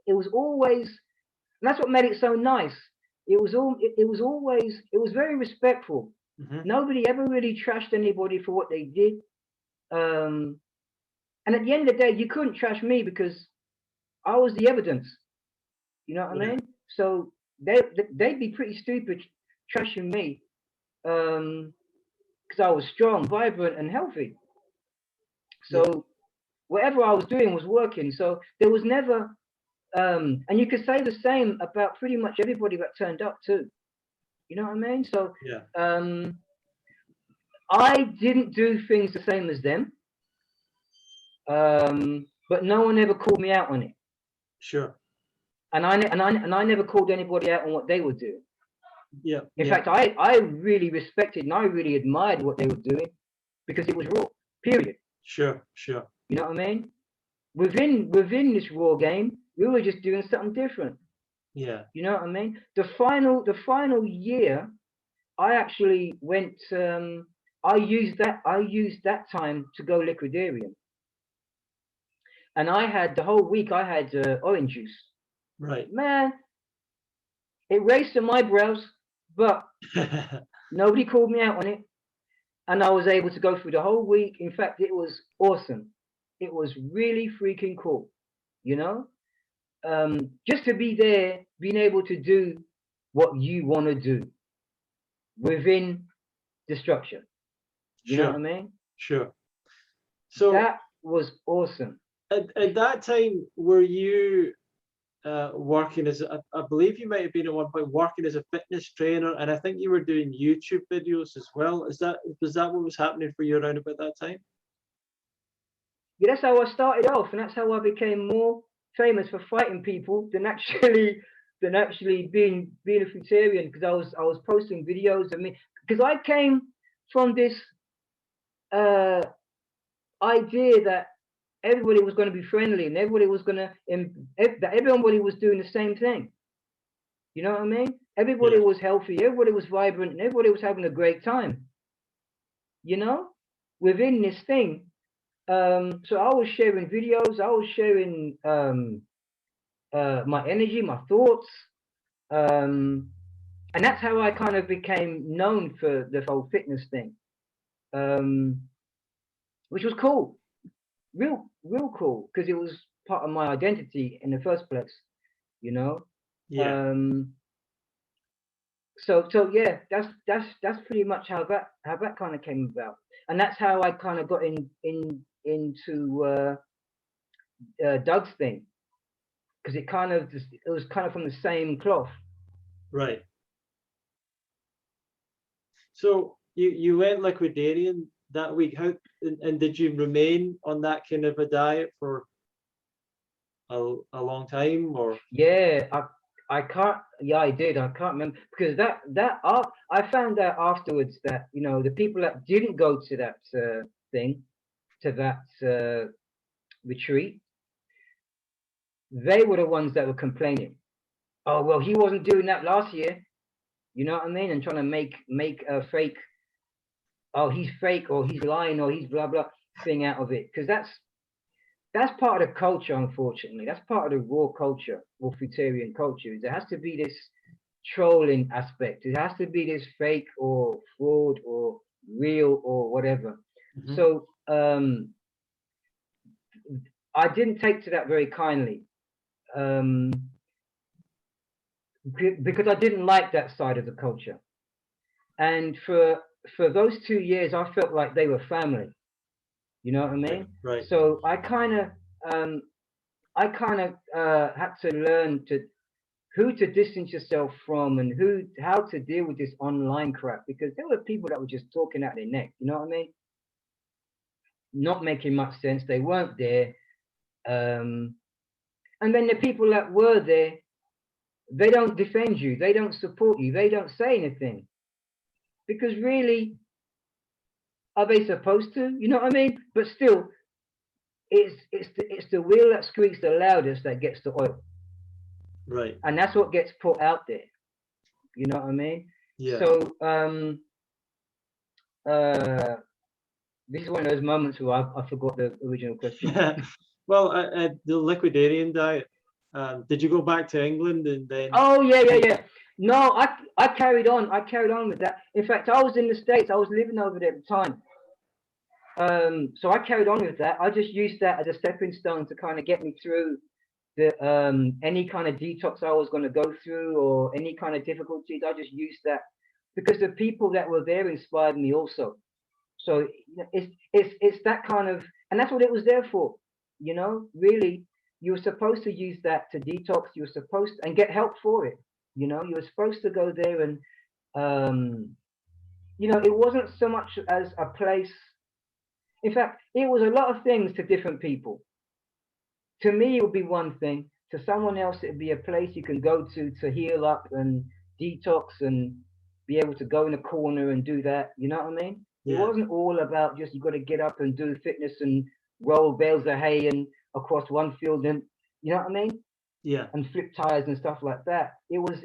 Speaker 2: it was always, and that's what made it so nice. It was always, it was very respectful.
Speaker 1: Mm-hmm.
Speaker 2: Nobody ever really trashed anybody for what they did. And at the end of the day, you couldn't trash me because I was the evidence. You know what I mean? So they'd be pretty stupid trashing me because I was strong, vibrant, and healthy. So whatever I was doing was working. So there was never, and you could say the same about pretty much everybody that turned up too. You know what I mean? So I didn't do things the same as them, but no one ever called me out on it.
Speaker 1: Sure.
Speaker 2: And I never called anybody out on what they were doing.
Speaker 1: Yeah.
Speaker 2: In fact, I really respected and I really admired what they were doing because it was raw. Period.
Speaker 1: Sure. Sure.
Speaker 2: You know what I mean? Within this raw game, we were just doing something different.
Speaker 1: Yeah.
Speaker 2: You know what I mean? The final year, I actually went. I used that time to go Liquidarian, and I had the whole week. I had orange juice.
Speaker 1: Right.
Speaker 2: Man, it raised some eyebrows, but nobody called me out on it, and I was able to go through the whole week. In fact, it was awesome. It was really freaking cool. You know, just to be there, being able to do what you want to do within the structure. You know what I mean?
Speaker 1: Sure. So
Speaker 2: that was awesome.
Speaker 1: At that time, were you working as I believe you might have been at one point working as a fitness trainer, and I think you were doing YouTube videos as well. Was that what was happening for you around about that time?
Speaker 2: Yeah, that's how I started off, and that's how I became more famous for fighting people than actually being a Fruitarian, because I was posting videos of me, because I came from this idea that everybody was going to be friendly and everybody was going to that everybody was doing the same thing. You know what I mean? Everybody was healthy, everybody was vibrant, and everybody was having a great time. You know, within this thing. So I was sharing videos, I was sharing my energy, my thoughts, and that's how I kind of became known for the whole fitness thing. which was cool, real cool, because it was part of my identity in the first place, you know.
Speaker 1: Yeah.
Speaker 2: So yeah, that's pretty much how that kind of came about, and that's how I kind of got into Doug's thing, because it was kind of from the same cloth.
Speaker 1: Right. So you went Liquidarian that week. How and did you remain on that kind of a diet for a long time, or?
Speaker 2: Yeah, I can't. Yeah, I did. I can't remember, because I found out afterwards that, you know, the people that didn't go to that thing, to that retreat, they were the ones that were complaining. Oh well, he wasn't doing that last year. You know what I mean? And trying to make a fake. Oh, he's fake, or he's lying, or he's blah blah thing out of it, because that's part of the culture, unfortunately. That's part of the raw culture, or Fruitarian culture. There has to be this trolling aspect. It has to be this fake or fraud or real or whatever.
Speaker 1: Mhm.
Speaker 2: So I didn't take to that very kindly, because I didn't like that side of the culture. And for those 2 years, I felt like they were family. You know what I mean?
Speaker 1: Right.
Speaker 2: So I kind of had to learn who to distance yourself from, and how to deal with this online crap, because there were people that were just talking out their neck. You know what I mean? Not making much sense. They weren't there. And then the people that were there, they don't defend you. They don't support you. They don't say anything, because really, are they supposed to? You know what I mean? But still, it's the wheel that squeaks the loudest that gets the oil.
Speaker 1: Right.
Speaker 2: And that's what gets put out there. You know what I mean?
Speaker 1: Yeah.
Speaker 2: So this is one of those moments where I forgot the original question.
Speaker 1: Well, the Liquidarian diet. Did you go back to England and then?
Speaker 2: Oh yeah. No, I carried on. I carried on with that. In fact, I was in the States. I was living over there at the time. So I carried on with that. I just used that as a stepping stone to kind of get me through the any kind of detox I was going to go through, or any kind of difficulties. I just used that because the people that were there inspired me also. So it's that kind of, and that's what it was there for. You know, really, you were supposed to use that to detox. You were supposed to, and get help for it. You know, you were supposed to go there, and you know, it wasn't so much as a place. In fact, it was a lot of things to different people. To me, it would be one thing. To someone else, it'd be a place you can go to heal up and detox, and be able to go in a corner and do that. You know what I mean? It
Speaker 1: Yeah.
Speaker 2: wasn't all about just you got to get up and do fitness and roll bales of hay and across one field, and you know what I mean?
Speaker 1: Yeah.
Speaker 2: And flip tires and stuff like that. It was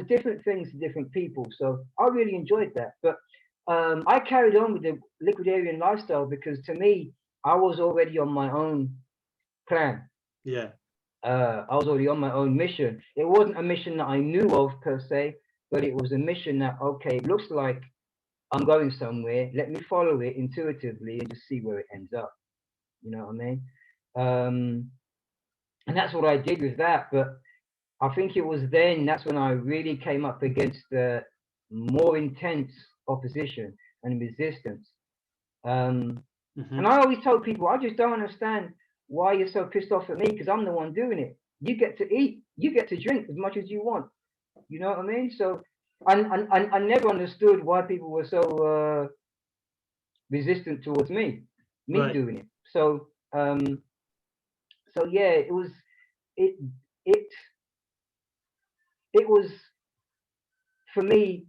Speaker 2: different things to different people. So I really enjoyed that. But I carried on with the Liquidarian lifestyle, because to me, I was already on my own plan.
Speaker 1: Yeah.
Speaker 2: I was already on my own mission. It wasn't a mission that I knew of per se, but it was a mission that, okay, it looks like I'm going somewhere. Let me follow it intuitively and just see where it ends up. You know what I mean? And that's what I did with that. But I think it was that's when I really came up against the more intense opposition and resistance. And I always told people, I just don't understand why you're so pissed off at me, because I'm the one doing it. You get to eat, you get to drink as much as you want. You know what I mean? So I never understood why people were so resistant towards me
Speaker 1: Right.
Speaker 2: doing it. So yeah, it was for me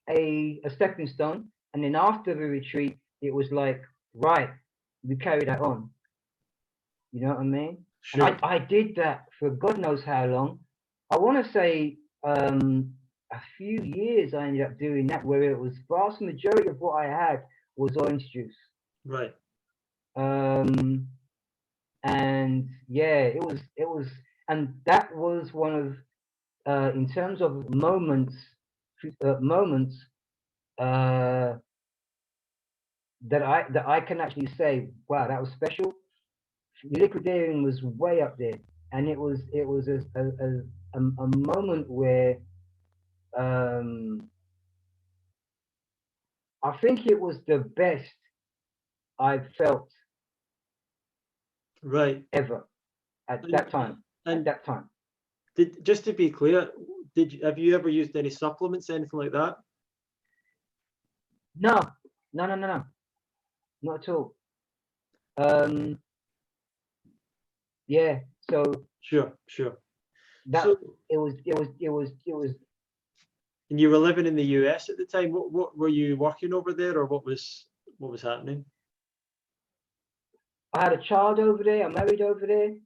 Speaker 2: a stepping stone. And then after the retreat, it was like, right, we carry that on. You know what I mean?
Speaker 1: Sure.
Speaker 2: And I did that for God knows how long. I want to say a few years I ended up doing that, where it was vast majority of what I had was orange juice.
Speaker 1: Right.
Speaker 2: And yeah, it was, and that was one of, in terms of moments, that I can actually say, wow, that was special. Liquidarian was way up there, and it was a moment where I think it was the best I've felt
Speaker 1: Right.
Speaker 2: ever at that time.
Speaker 1: And
Speaker 2: At that time.
Speaker 1: just to be clear, have you ever used any supplements, anything like that?
Speaker 2: No, not at all. Yeah. So
Speaker 1: Sure.
Speaker 2: that
Speaker 1: So,
Speaker 2: it was.
Speaker 1: and you were living in the US at the time. What were you working over there, or what was happening?
Speaker 2: I had a child over there. I'm married over there.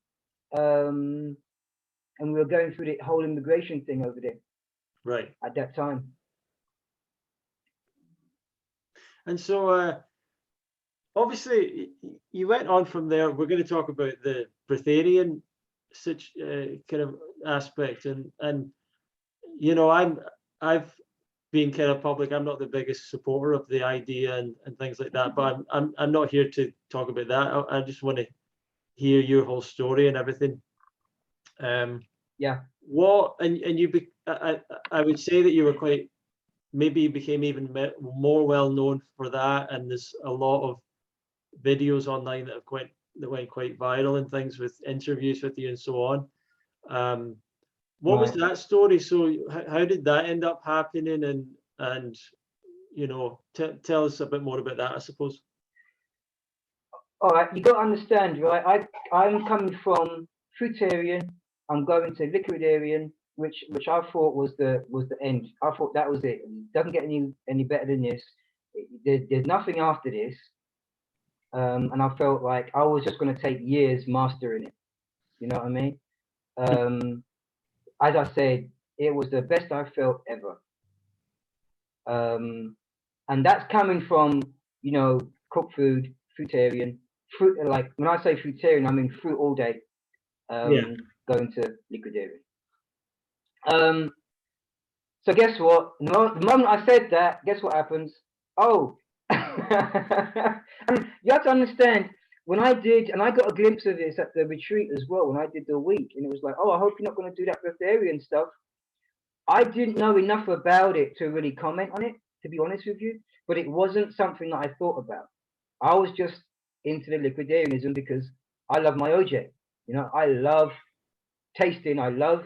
Speaker 2: And we were going through the whole immigration thing over there.
Speaker 1: Right.
Speaker 2: At that time.
Speaker 1: And so, obviously, you went on from there. We're going to talk about the breatharian kind of aspect, and you know, I've been kind of public. I'm not the biggest supporter of the idea and things like that, but I'm not here to talk about that. I just want to hear your whole story and everything.
Speaker 2: Yeah.
Speaker 1: What and you I would say that you were quite, maybe you became even more well known for that, and there's a lot of videos online that went quite viral and things with interviews with you and so on. What was that story? So how did that end up happening? And you know, tell us a bit more about that, I suppose.
Speaker 2: All right, you got to understand, right? I'm coming from Fruitarian. I'm going to Liquidarian, which I thought was the end. I thought that was it. It doesn't get any better than this. There's nothing after this. And I felt like I was just going to take years mastering it. You know what I mean? As I said, it was the best I felt ever. And that's coming from, you know, cooked food, Fruitarian. Fruit, like when I say Fruitarian, I mean fruit all day. Going to Liquidarian. So guess what? The moment I said that, guess what happens? Oh, and you have to understand, when I did, and I got a glimpse of this at the retreat as well, when I did the week, and it was like, oh, I hope you're not going to do that breatharian stuff. I didn't know enough about it to really comment on it, to be honest with you, but it wasn't something that I thought about. I was just into the liquidarianism because I love my OJ. You know, I love tasting, I love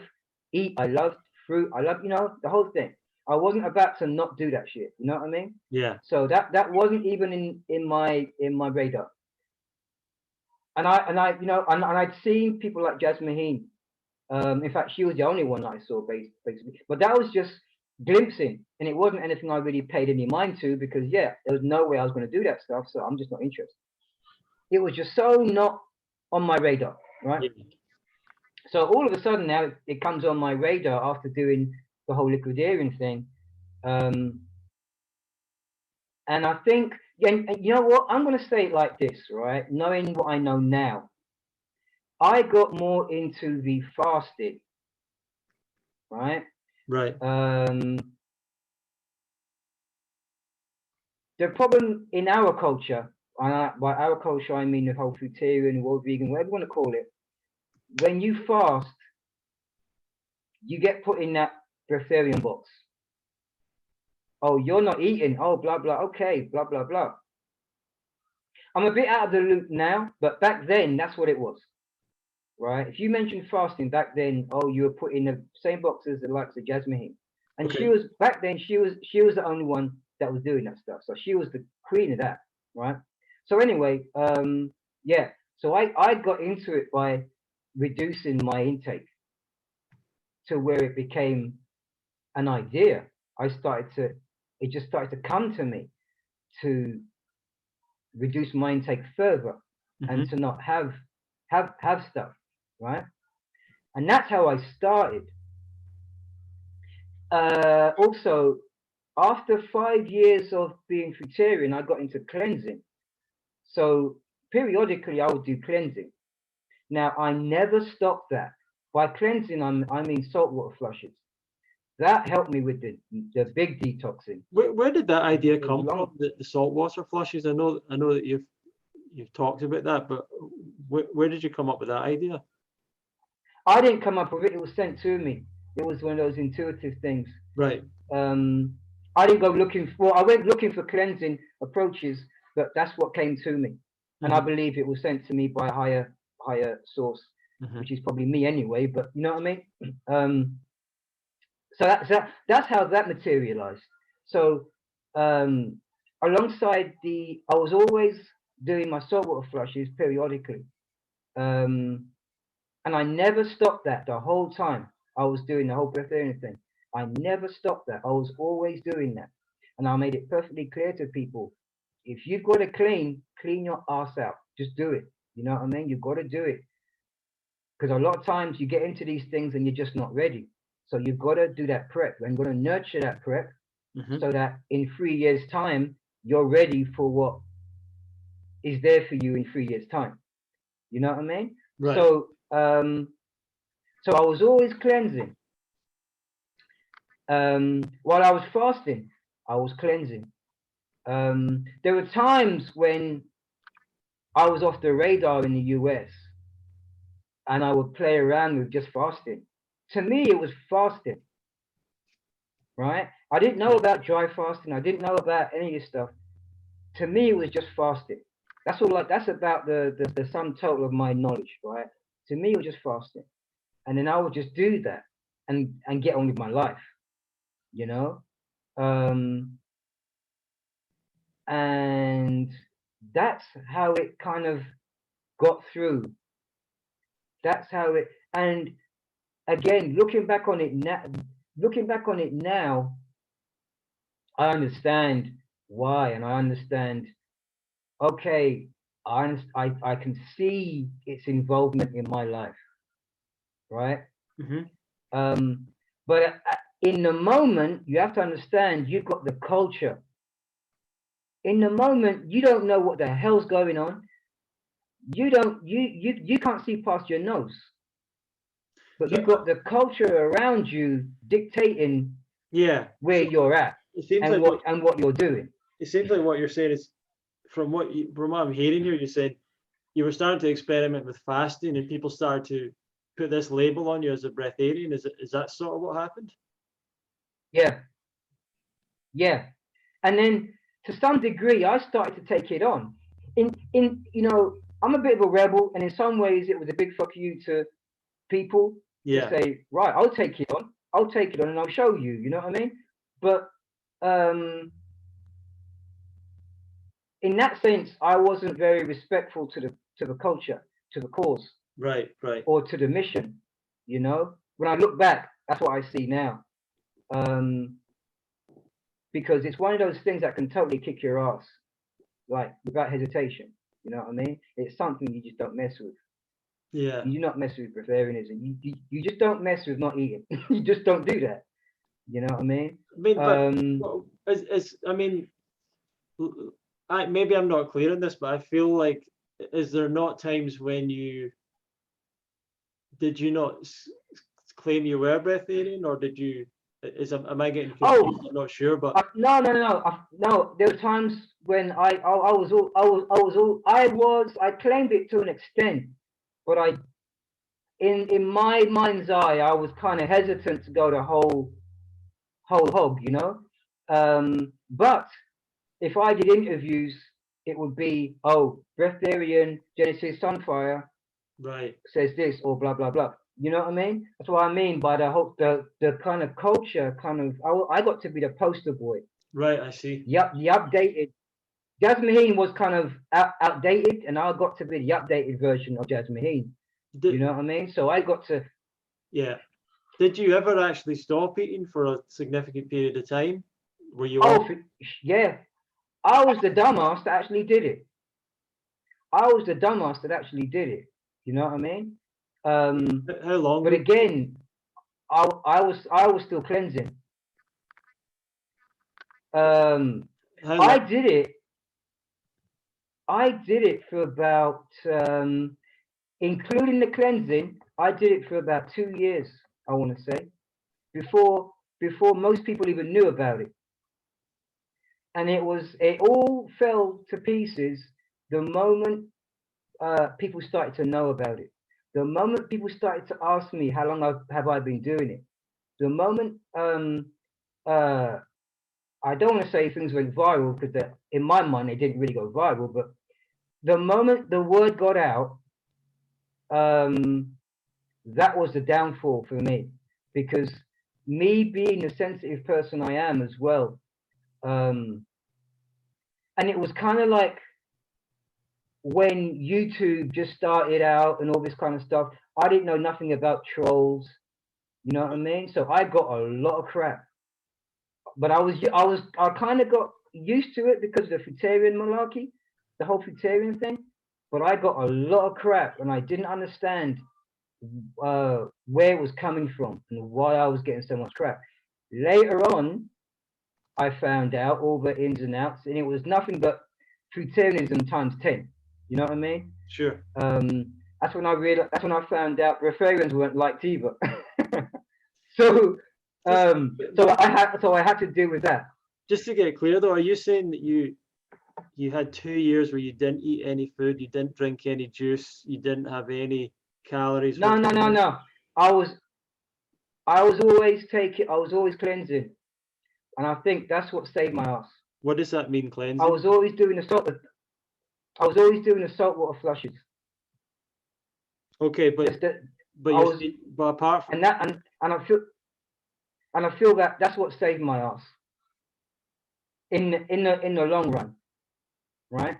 Speaker 2: eat, I love fruit, I love, you know, the whole thing. I wasn't about to not do that shit. You know what I mean?
Speaker 1: Yeah.
Speaker 2: So that wasn't even in my radar. And I you know, and I'd seen people like Jasmine. In fact, she was the only one that I saw basically. But that was just glimpsing, and it wasn't anything I really paid any mind to because yeah, there was no way I was going to do that stuff. So I'm just not interested. It was just so not on my radar, right?
Speaker 1: Yeah.
Speaker 2: So all of a sudden now it comes on my radar after doing the whole Liquidarian thing. And I think, and you know what? I'm going to say it like this, right? Knowing what I know now, I got more into the fasting, right?
Speaker 1: Right.
Speaker 2: The problem in our culture, by our culture I mean the whole fruitarian, world vegan, whatever you want to call it, when you fast, you get put in that breatharian box. Oh, you're not eating. Oh, blah, blah. Okay, blah, blah, blah. I'm a bit out of the loop now, but back then, that's what it was, right? If you mentioned fasting back then, oh, you were put in the same box as the likes of Jasmine. And
Speaker 1: Okay.
Speaker 2: she was, back then, she was the only one that was doing that stuff. So she was the queen of that, right? So anyway, yeah. So I got into it by reducing my intake to where it became an idea. It just started to come to me to reduce my intake further and to not have stuff, right? And that's how I started. Also, after 5 years of being fruitarian, I got into cleansing. So periodically, I would do cleansing. Now, I never stopped that. By cleansing, I mean saltwater flushes. that helped me with the big detoxing.
Speaker 1: Where did that idea come
Speaker 2: long-
Speaker 1: from? The saltwater flushes. I know that you've talked about that, but where did you come up with that idea?
Speaker 2: I didn't come up with it. It was sent to me. It was one of those intuitive things.
Speaker 1: Right.
Speaker 2: I didn't go looking for. I went looking for cleansing approaches, but that's what came to me, and I believe it was sent to me by a higher source, which is probably me anyway. But you know what I mean. So that's how that materialized. So alongside I was always doing my saltwater flushes periodically, and I never stopped that the whole time. I was doing the whole breatharian thing. I never stopped that. I was always doing that, and I made it perfectly clear to people: if you've got to clean your ass out. Just do it. You know what I mean? You've got to do it, because a lot of times you get into these things and you're just not ready. So you've got to do that prep, and you've got to nurture that prep so that in 3 years' time, you're ready for what is there for you in 3 years' time. You know what I mean?
Speaker 1: Right.
Speaker 2: So, so I was always cleansing. While I was fasting, I was cleansing. There were times when I was off the radar in the US, and I would play around with just fasting. To me, it was fasting, right? I didn't know about dry fasting. I didn't know about any of this stuff. To me, it was just fasting. That's all. That's about the sum total of my knowledge, right? To me, it was just fasting, and then I would just do that and get on with my life, you know. And that's how it kind of got through. That's how it. And again, looking back on it now, I understand why, and I understand. Okay, I can see its involvement in my life, right? But in the moment, you have to understand you've got the culture. In the moment, you don't know what the hell's going on. You can't see past your nose. But you've got the culture around you dictating where you're at and what you're doing.
Speaker 1: It seems like what you're saying is, from what I'm hearing here, you said you were starting to experiment with fasting, and people started to put this label on you as a breatharian. Is that sort of what happened?
Speaker 2: Yeah. And then to some degree, I started to take it on. In you know, I'm a bit of a rebel, and in some ways, it was a big fuck you to people to say, right, I'll take it on, and I'll show you. You know what I mean? But in that sense, I wasn't very respectful to the culture, to the cause,
Speaker 1: right,
Speaker 2: or to the mission. You know, when I look back, that's what I see now. Because it's one of those things that can totally kick your ass, like without hesitation. You know what I mean? It's something you just don't mess with.
Speaker 1: Yeah.
Speaker 2: You do not mess with breatharianism. You just don't mess with not eating. You just don't do that. You know what I mean?
Speaker 1: Maybe I'm not clear on this, but I feel like, is there not times when did you not claim you were breatharian, or did you? Am I getting confused? I'm not sure, but
Speaker 2: no. There were times when I claimed it to an extent, but in my mind's eye, I was kind of hesitant to go the whole hog, you know. But if I did interviews, it would be, oh, Breatharian, Genesis Sunfire, says this, or blah blah blah. You know what I mean? That's what I mean by the kind of culture, I got to be the poster boy.
Speaker 1: Right, I see.
Speaker 2: Yep, the updated. Jasmine was kind of outdated, and I got to be the updated version of Jasmine. You know what I mean? So I got to.
Speaker 1: Yeah. Did you ever actually stop eating for a significant period of time? Were you?
Speaker 2: Yeah. I was the dumbass that actually did it. You know what I mean?
Speaker 1: How long?
Speaker 2: But again, I was still cleansing. I did it for about, including the cleansing, I did it for about 2 years, I want to say, before before most people even knew about it. And it all fell to pieces the moment people started to know about it. The moment people started to ask me how long have I been doing it. The moment I don't want to say things went viral, because in my mind they didn't really go viral, but the moment the word got out, that was the downfall for me, because me being the sensitive person I am as well, and it was kind of like when YouTube just started out and all this kind of stuff. I didn't know nothing about trolls, you know what I mean? So I got a lot of crap, but I kind of got used to it because of the Fruitarian malarkey, the whole Fruitarian thing. But I got a lot of crap, and I didn't understand where it was coming from and why I was getting so much crap. Later on, I found out all the ins and outs, and it was nothing but Fruitarianism times 10. You know what I mean?
Speaker 1: Sure.
Speaker 2: That's when I realized. That's when I found out Breatharians weren't liked either. So I had to deal with that.
Speaker 1: Just to get it clear though, are you saying that you had 2 years where you didn't eat any food, you didn't drink any juice, you didn't have any calories?
Speaker 2: No. I was always cleansing, and I think that's what saved my ass.
Speaker 1: What does that mean, cleansing?
Speaker 2: I was always doing the saltwater flushes.
Speaker 1: Okay, but apart from
Speaker 2: and I feel that that's what saved my ass in the long run, right?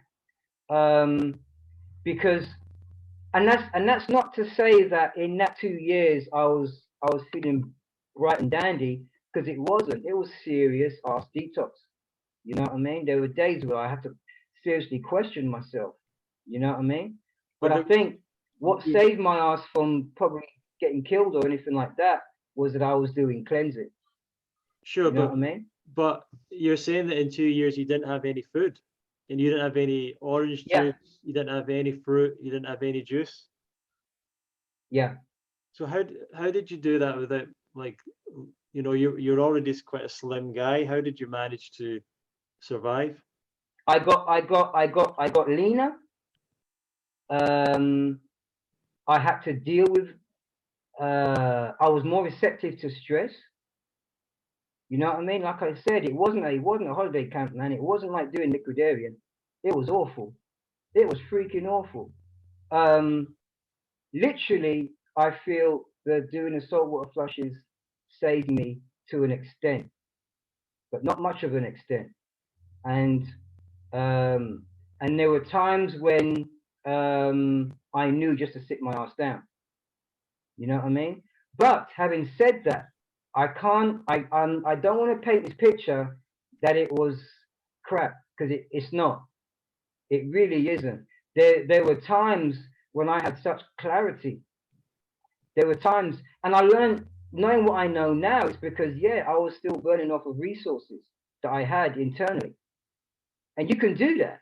Speaker 2: Because that's not to say that in that 2 years I was feeling bright and dandy, because it wasn't. It was serious ass detox. You know what I mean? There were days where I had to seriously question myself. You know what I mean? But I think what saved my ass from probably getting killed or anything like that was that I was doing cleansing.
Speaker 1: Sure,
Speaker 2: you know what I mean?
Speaker 1: But you're saying that in 2 years you didn't have any food, and you didn't have any orange juice, you didn't have any fruit, you didn't have any juice.
Speaker 2: Yeah.
Speaker 1: So how did you do that without, like, you know, you're already quite a slim guy. How did you manage to survive?
Speaker 2: I got leaner. I had to deal with. I was more receptive to stress. You know what I mean? Like I said, it wasn't a holiday camp, man. It wasn't like doing Liquidarian. It was awful. It was freaking awful. Literally, I feel that doing the saltwater flushes saved me to an extent, but not much of an extent. And there were times when I knew just to sit my ass down. You know what I mean? But having said that, I don't want to paint this picture that it was crap, because it's not. It really isn't. There were times when I had such clarity. There were times, and I learned, knowing what I know now, it's because I was still burning off of resources that I had internally. And you can do that.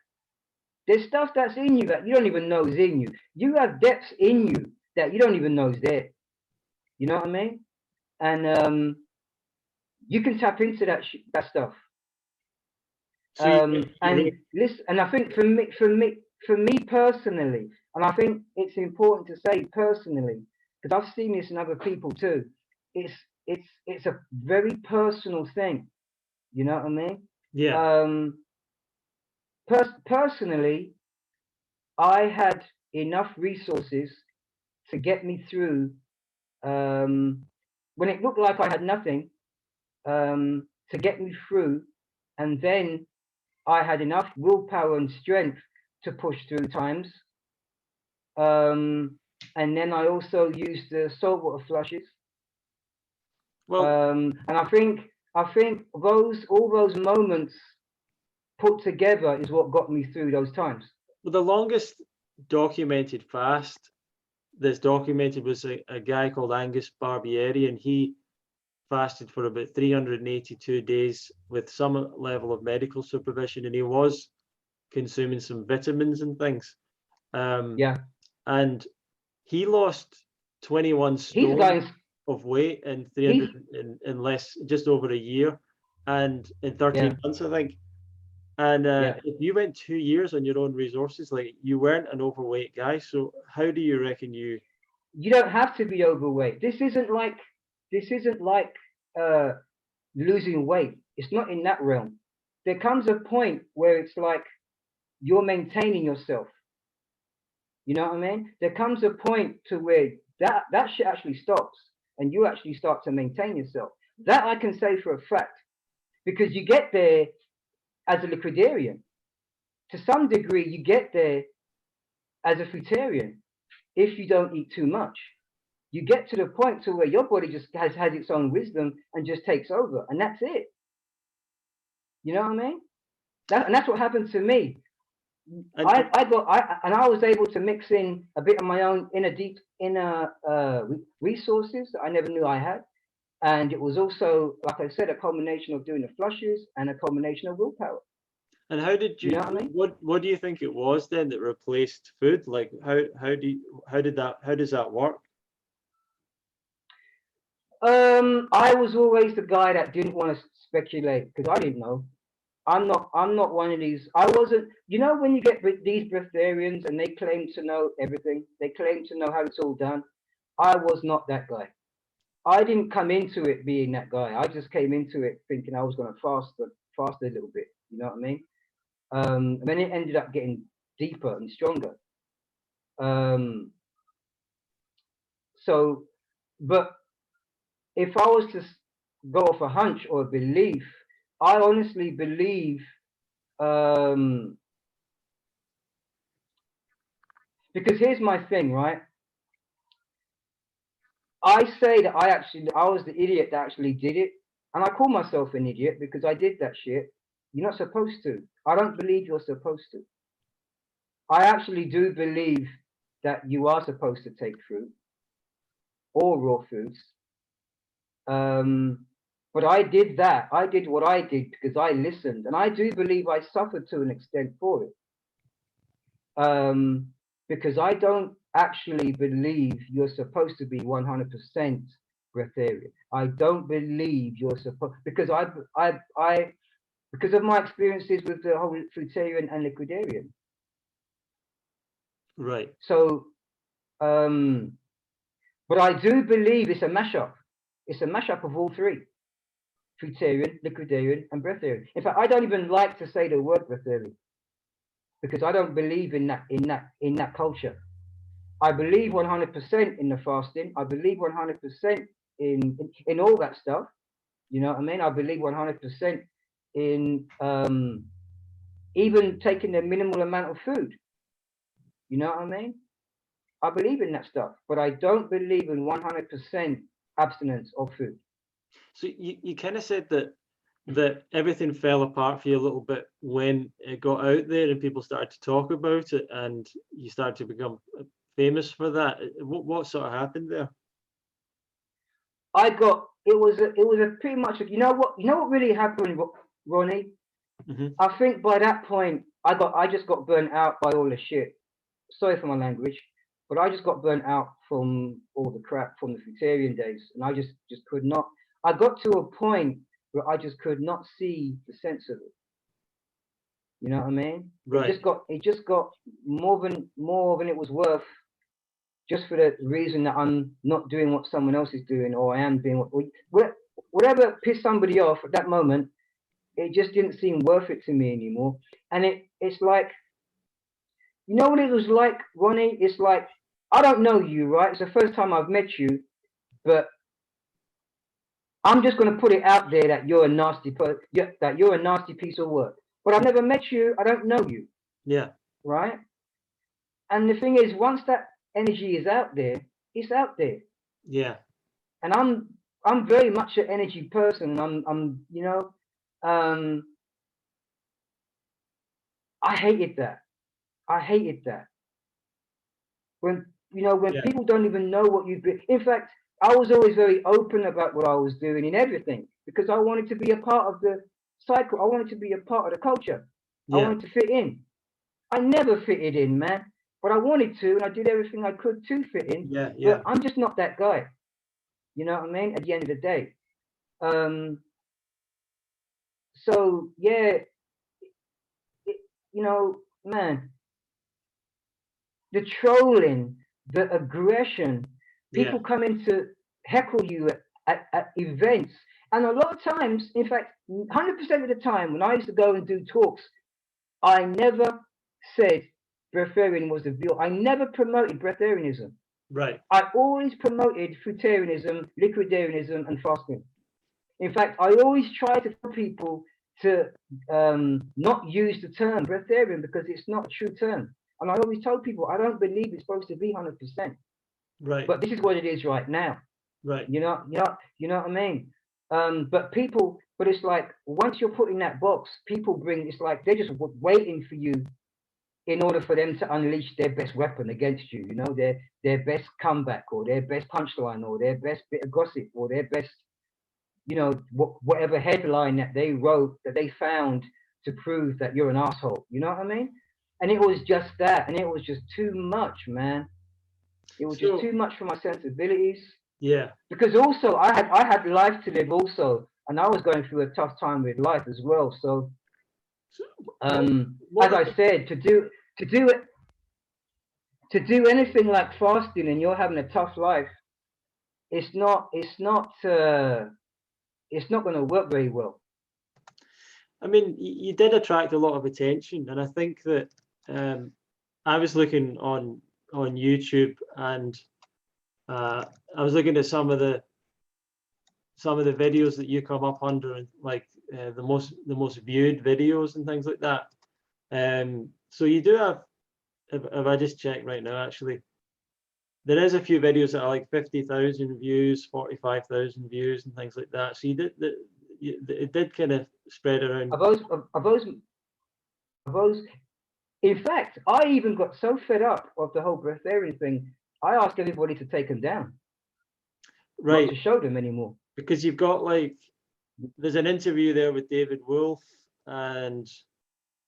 Speaker 2: There's stuff that's in you that you don't even know is in you. You have depths in you that you don't even know is there. You know what I mean? And you can tap into that stuff. And listen, and I think for me personally, and I think it's important to say personally, because I've seen this in other people too. It's a very personal thing. You know what I mean?
Speaker 1: Yeah.
Speaker 2: Personally, I had enough resources to get me through when it looked like I had nothing, to get me through, and then I had enough willpower and strength to push through times. And then I also used the saltwater flushes.
Speaker 1: Well,
Speaker 2: and I think all those moments put together is what got me through those times.
Speaker 1: Well, the longest documented fast that's documented was a guy called Angus Barbieri, and he fasted for about 382 days with some level of medical supervision, and he was consuming some vitamins and things. And he lost 21 stone. of weight in 300 in less, just over a year, and in 13 months, I think. And if you went 2 years on your own resources, like, you weren't an overweight guy. So how do you reckon you?
Speaker 2: You don't have to be overweight. This isn't like losing weight. It's not in that realm. There comes a point where it's like you're maintaining yourself. You know what I mean? There comes a point to where that shit actually stops, and you actually start to maintain yourself. That I can say for a fact, because you get there as a Liquidarian. To some degree, you get there as a Fruitarian if you don't eat too much. You get to the point to where your body just has its own wisdom and just takes over, and that's it. You know what I mean? And that's what happened to me.
Speaker 1: And
Speaker 2: I was able to mix in a bit of my own inner resources that I never knew I had, and it was also, like I said, a combination of doing the flushes and a combination of willpower.
Speaker 1: And how did you?
Speaker 2: You know what I mean?
Speaker 1: What do you think it was then that replaced food? Like, how does that work?
Speaker 2: I was always the guy that didn't want to speculate because I didn't know. I'm not one of these. I wasn't. You know, when you get these breatharians and they claim to know everything, they claim to know how it's all done. I was not that guy. I didn't come into it being that guy. I just came into it thinking I was going to fast a little bit. You know what I mean? And then it ended up getting deeper and stronger. So, but if I was to go off a hunch or a belief, I honestly believe, because here's my thing, right? I say that I was the idiot that actually did it, and I call myself an idiot because I did that shit. You're not supposed to. I don't believe you're supposed to. I actually do believe that you are supposed to take fruit or raw foods. But I did that. I did what I did because I listened, and I do believe I suffered to an extent for it. Because I don't actually believe you're supposed to be 100% breatharian. I don't believe you're supposed, because because of my experiences with the whole Fruitarian and Liquidarian.
Speaker 1: Right.
Speaker 2: So, but I do believe it's a mashup. It's a mashup of all three: Fruitarian, Liquidarian, and Breatharian. In fact, I don't even like to say the word Breatharian because I don't believe in that culture. I believe 100% in the fasting. I believe 100% in all that stuff. You know what I mean? I believe 100% in even taking the minimal amount of food. You know what I mean? I believe in that stuff, but I don't believe in 100% abstinence of food.
Speaker 1: So you kind of said that everything fell apart for you a little bit when it got out there and people started to talk about it, and you started to become famous for that. What sort of happened there?
Speaker 2: It was a pretty much, you know what really happened, Ronnie?
Speaker 1: Mm-hmm.
Speaker 2: I think by that point I just got burnt out by all the shit. Sorry for my language, but I just got burnt out from all the crap from the Fruitarian days, and I just could not. I got to a point where I just could not see the sense of it. You know what I mean?
Speaker 1: Right.
Speaker 2: It just got more than it was worth, just for the reason that I'm not doing what someone else is doing, or I am doing whatever pissed somebody off at that moment. It just didn't seem worth it to me anymore. And it's like, you know what it was like, Ronnie? It's like, I don't know you, right? It's the first time I've met you, but I'm just going to put it out there that you're a nasty piece of work. But I've never met you. I don't know you.
Speaker 1: Yeah.
Speaker 2: Right. And the thing is, once that energy is out there, it's out there.
Speaker 1: Yeah.
Speaker 2: And I'm very much an energy person. I'm you know, I hated that. When people don't even know what you've been. In fact, I was always very open about what I was doing in everything because I wanted to be a part of the cycle. I wanted to be a part of the culture.
Speaker 1: Yeah.
Speaker 2: I wanted to fit in. I never fitted in, man, but I wanted to, and I did everything I could to fit in.
Speaker 1: Yeah.
Speaker 2: But I'm just not that guy. You know what I mean? At the end of the day. So yeah, you know, man, the trolling, the aggression,
Speaker 1: Yeah.
Speaker 2: people coming to heckle you at events. And a lot of times, in fact, 100% of the time, when I used to go and do talks, I never said breatharian was the view. I never promoted breatharianism.
Speaker 1: Right.
Speaker 2: I always promoted Fruitarianism, Liquidarianism, and fasting. In fact, I always try to tell people to not use the term breatharian because it's not a true term. And I always tell people I don't believe it's supposed to be 100%.
Speaker 1: Right.
Speaker 2: But this is what it is right now.
Speaker 1: Right.
Speaker 2: You know what I mean? But it's like once you're put in that box, people bring. It's like they're just waiting for you in order for them to unleash their best weapon against you. You know, their best comeback or their best punchline or their best bit of gossip or their best, you know, whatever headline that they wrote that they found to prove that you're an asshole. You know what I mean? And it was just that, and it was just too much, man. It was just too much for my sensibilities.
Speaker 1: Yeah.
Speaker 2: Because also I had life to live also, and I was going through a tough time with life as well. So, as I said, to do anything like fasting, and you're having a tough life, it's not going to work very well.
Speaker 1: I mean, you did attract a lot of attention, and I think that I was looking on YouTube, and I was looking at some of the videos that you come up under, and like the most viewed videos and things like that. So you do have, if I just check right now, actually, there is a few videos that are like 50,000 views, 45,000 views, and things like that. So you did that. It did kind of spread around.
Speaker 2: Of those. In fact, I even got so fed up of the whole breatharian thing. I asked everybody to take them down,
Speaker 1: right?
Speaker 2: Not to show them anymore.
Speaker 1: Because you've got like, there's an interview there with David Wolf, and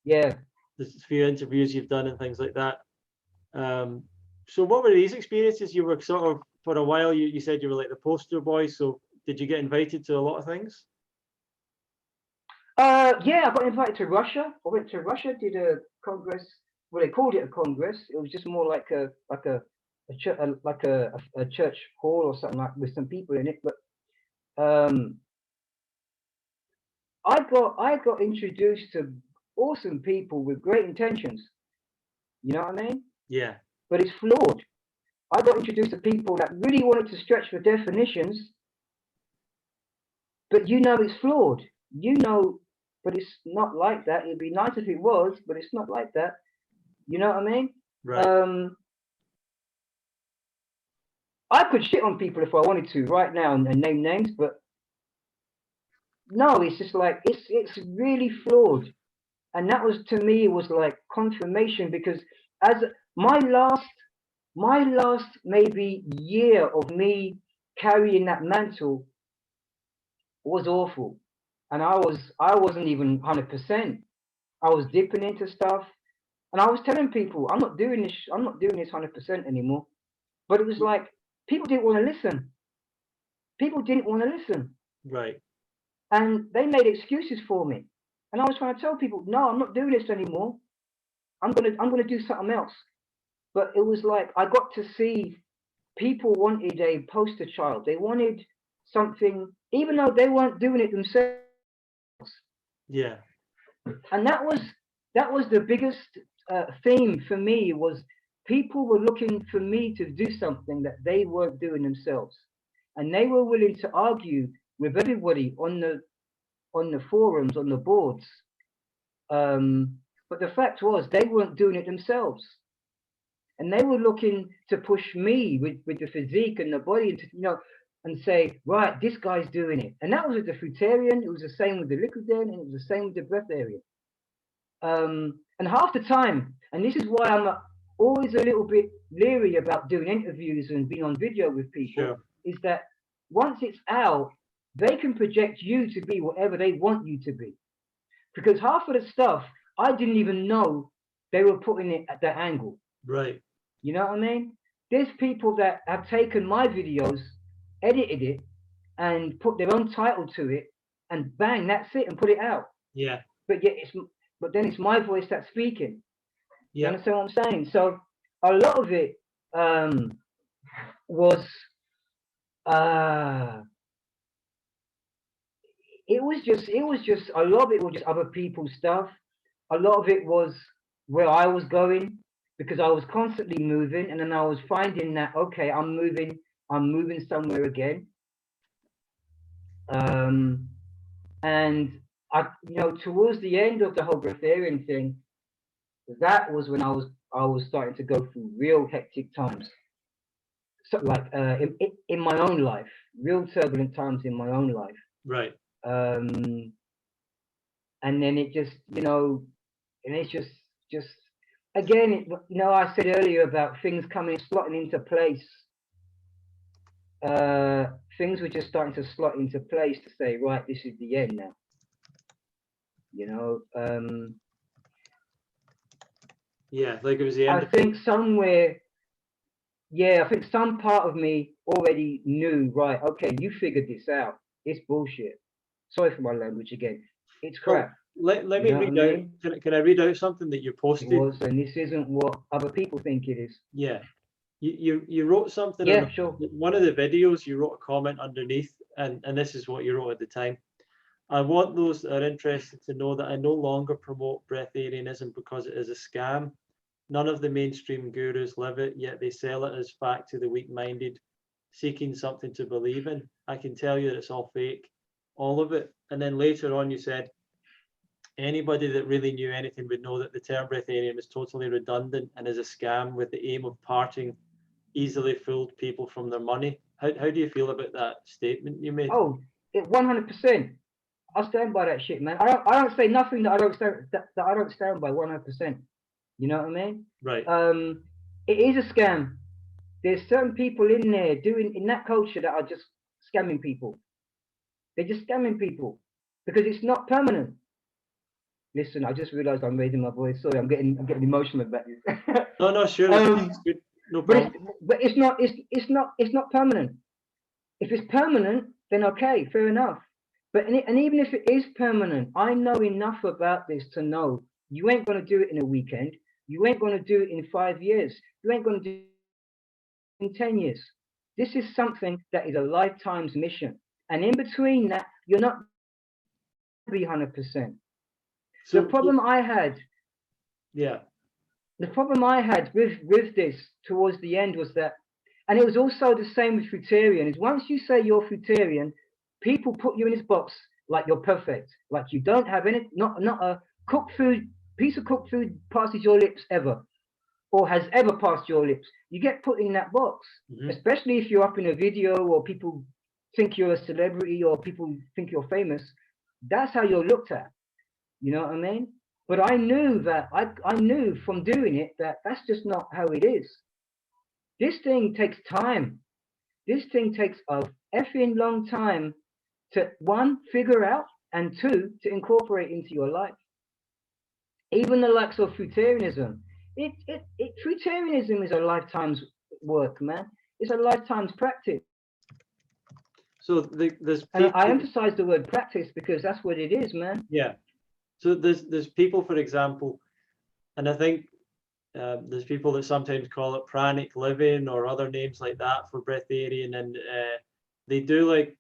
Speaker 2: yeah,
Speaker 1: there's a few interviews you've done and things like that. So what were these experiences? You were sort of, for a while, you said you were like the poster boy. So did you get invited to a lot of things?
Speaker 2: Yeah, I got invited to Russia. I went to Russia, did a congress. Well, they called it a congress. It was just more like a church hall or something, like with some people in it. But I got introduced to awesome people with great intentions. You know what I mean?
Speaker 1: Yeah.
Speaker 2: But it's flawed. I got introduced to people that really wanted to stretch for definitions, but you know it's flawed. You know, but it's not like that. It'd be nice if it was, but it's not like that. You know what I mean?
Speaker 1: Right.
Speaker 2: I could shit on people if I wanted to right now and name names, but no, it's just like it's really flawed. And that was, to me, it was like confirmation, because as my last maybe year of me carrying that mantle was awful, and I wasn't even 100%. I was dipping into stuff, and I was telling people I'm not doing this 100% anymore. But it was like people didn't want to listen. People didn't want to listen.
Speaker 1: Right.
Speaker 2: And they made excuses for me. And I was trying to tell people, no, I'm not doing this anymore. I'm gonna do something else. But it was like I got to see people wanted a poster child. They wanted something, even though they weren't doing it themselves.
Speaker 1: Yeah.
Speaker 2: And that was the biggest theme for me, was people were looking for me to do something that they weren't doing themselves, and they were willing to argue with everybody on the forums, on the boards. But the fact was they weren't doing it themselves, and they were looking to push me with the physique and the body, to, you know, and say, right, this guy's doing it. And that was with the Fruitarian. It was the same with the Liquidarian, and it was the same with the Breatharian. And half the time, and this is why I'm always a little bit leery about doing interviews and being on video with people,
Speaker 1: Sure.
Speaker 2: is that once it's out, they can project you to be whatever they want you to be. Because half of the stuff, I didn't even know they were putting it at that angle.
Speaker 1: Right.
Speaker 2: You know what I mean? There's people that have taken my videos edited it, and put their own title to it, and bang, that's it, and put it out.
Speaker 1: Yeah.
Speaker 2: But yet but then it's my voice that's speaking. You
Speaker 1: Yeah.
Speaker 2: understand what I'm saying? So a lot of it was it was just a lot of it was just other people's stuff. A lot of it was where I was going, because I was constantly moving, and then I was finding that, okay, I'm moving somewhere again. And I, towards the end of the whole breatharian thing, that was when I was starting to go through real hectic times. So like in my own life, real turbulent times in my own life.
Speaker 1: Right.
Speaker 2: And then it just, and it's just again, I said earlier about things slotting into place. Things were just starting to slot into place to say, right, this is the end now.
Speaker 1: Yeah, like it was the end.
Speaker 2: I think somewhere, I think some part of me already knew, right, okay, you figured this out. It's bullshit. Sorry for my language again. It's crap.
Speaker 1: Let me read out. Can I read out something that you posted?
Speaker 2: It was, and this isn't what other people think it is.
Speaker 1: Yeah. You wrote something.
Speaker 2: Yeah,
Speaker 1: on
Speaker 2: sure.
Speaker 1: One of the videos, you wrote a comment underneath, and this is what you wrote at the time. I want those that are interested to know that I no longer promote breatharianism because it is a scam. None of the mainstream gurus live it, yet they sell it as fact to the weak-minded, seeking something to believe in. I can tell you that it's all fake, all of it. And then later on you said, anybody that really knew anything would know that the term breatharian is totally redundant and is a scam with the aim of parting easily fooled people from their money. How do you feel about that statement you made?
Speaker 2: Oh, 100%. I stand by that shit, man. I don't say nothing that I don't stand by 100%. You know what I mean?
Speaker 1: Right.
Speaker 2: It is a scam. There's certain people in there in that culture that are just scamming people. They're just scamming people because it's not permanent. Listen, I just realized I'm raising my voice. Sorry, I'm getting emotional about this.
Speaker 1: No, sure. It's good. No problem.
Speaker 2: But it's not permanent. If it's permanent, then okay, fair enough. But and even if it is permanent, I know enough about this to know you ain't gonna do it in a weekend. You ain't gonna do it in 5 years. You ain't gonna do it in 10 years. This is something that is a lifetime's mission. And in between that, you're not be 100%. So the problem I had, the problem I had with this towards the end was that, and it was also the same with Fruitarian, is once you say you're Fruitarian, people put you in this box like you're perfect, like you don't have any, not a piece of cooked food passes your lips ever, or has ever passed your lips. You get put in that box, especially if you're up in a video or people think you're a celebrity or people think you're famous. That's how you're looked at. You know what I mean? But I knew that I knew from doing it that that's just not how it is. This thing takes time. This thing takes a effing long time to, one, figure out, and two, to incorporate into your life. Even the likes of Fruitarianism. Fruitarianism is a lifetime's work, man. It's a lifetime's practice.
Speaker 1: So there's people,
Speaker 2: and I emphasize the word practice because that's what it is, man.
Speaker 1: Yeah. So there's people, for example, and I think there's people that sometimes call it pranic living or other names like that for breatharian, and they do like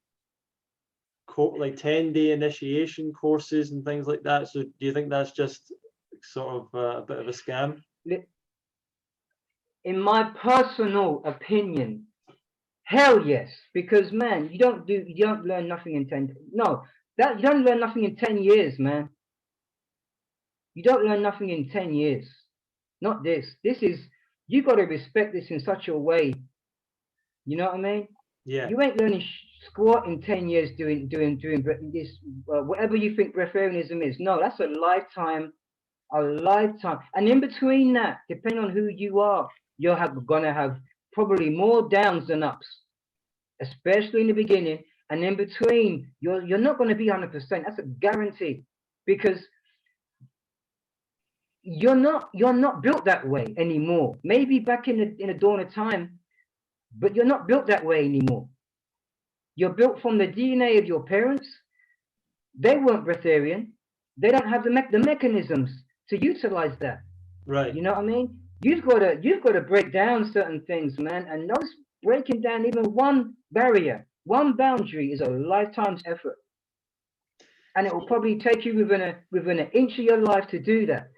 Speaker 1: 10-day initiation courses and things like that. So do you think that's just sort of a bit of a scam?
Speaker 2: In my personal opinion, hell yes, because man, you don't learn nothing in 10. No, you don't learn nothing in 10 years, man. You don't learn nothing in 10 years. Not this. This is, you got to respect this in such a way. You know what I mean?
Speaker 1: Yeah.
Speaker 2: You ain't learning squat in 10 years doing this, whatever you think breatharianism is. No, that's a lifetime. And in between that, depending on who you are, you're gonna have probably more downs than ups, especially in the beginning. And in between, you're not going to be 100%. That's a guarantee, because you're not built that way anymore. Maybe back in the dawn of time, but you're not built that way anymore. You're built from the DNA of your parents. They weren't breatharian. They don't have the mechanisms to utilize that.
Speaker 1: Right.
Speaker 2: You know what I mean? You've got to break down certain things, man. And those breaking down even one barrier, one boundary is a lifetime's effort. And it will probably take you within an inch of your life to do that.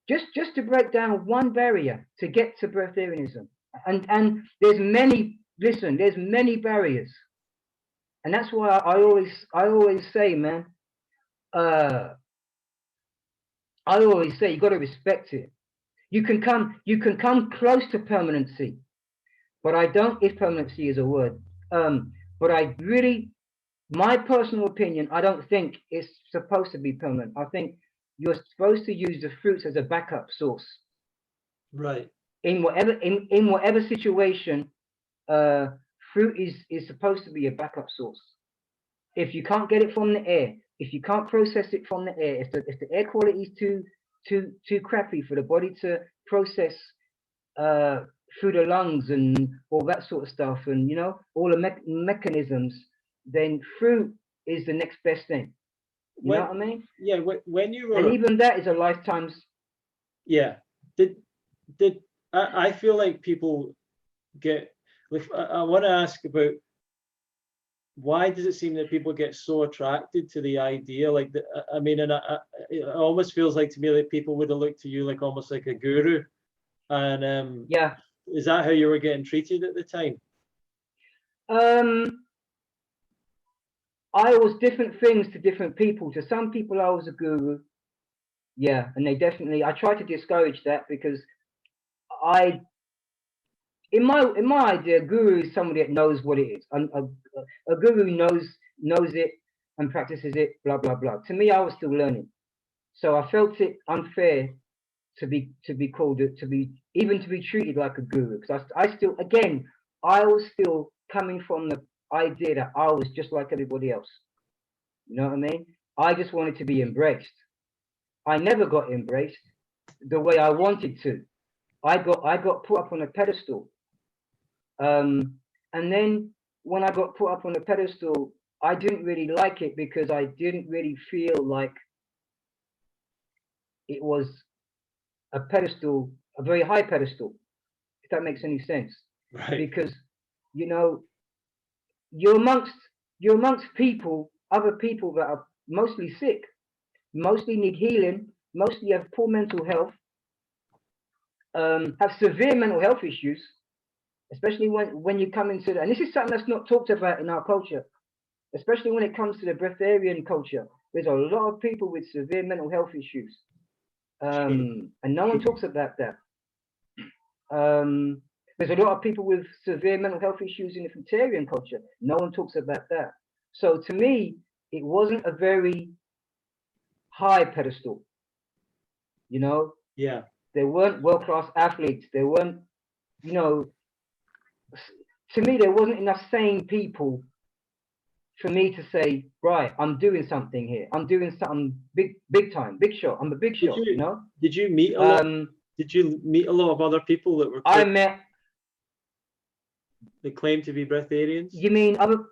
Speaker 2: Just to break down one barrier to get to breatharianism. And there's many, listen, there's many barriers. And that's why I always say, man, I always say you got to respect it. You can come close to permanency, but I don't, if permanency is a word. But I really, my personal opinion, I don't think it's supposed to be permanent. I think you're supposed to use the fruits as a backup source.
Speaker 1: Right.
Speaker 2: In whatever situation, fruit is supposed to be a backup source. If you can't get it from the air, if you can't process it from the air, if the air quality is too crappy for the body to process through the lungs and all that sort of stuff, and you know, all the mechanisms, then fruit is the next best thing. You know what I mean?
Speaker 1: Yeah. When you were,
Speaker 2: and even that is a lifetime's.
Speaker 1: Yeah. Did I feel like people get, like, I want to ask about, why does it seem that people get so attracted to the idea? Like, I mean, and it almost feels like to me like people would have looked to you like almost like a guru. And
Speaker 2: Yeah.
Speaker 1: is that how you were getting treated at the time?
Speaker 2: I was different things to different people. To some people, I was a guru. Yeah, and they definitely. I try to discourage that because in my idea, a guru is somebody that knows what it is. A guru knows it and practices it. Blah blah blah. To me, I was still learning, so I felt it unfair to be called it, to be treated like a guru, because I still, again, I was still coming from the idea that I was just like everybody else. You know what I mean? I just wanted to be embraced. I never got embraced the way I wanted to. I got put up on a pedestal. And then when I got put up on a pedestal, I didn't really like it because I didn't really feel like it was a pedestal, a very high pedestal, if that makes any sense.
Speaker 1: Right.
Speaker 2: Because, you know, you're amongst people, other people that are mostly sick, mostly need healing, mostly have poor mental health, have severe mental health issues, especially when you come into, and this is something that's not talked about in our culture, especially when it comes to the breatharian culture. There's a lot of people with severe mental health issues, and no one talks about that. There's a lot of people with severe mental health issues in the Fruitarian culture. No one talks about that. So to me, it wasn't a very high pedestal. You know?
Speaker 1: Yeah.
Speaker 2: They weren't world-class athletes. They weren't, you know, to me, there wasn't enough sane people for me to say, right, I'm doing something here. I'm doing something big time, big shot. I'm a big shot, you know?
Speaker 1: Did you meet a lot? Did you meet a lot of other people that were? They claim to be breatharians?
Speaker 2: You mean other?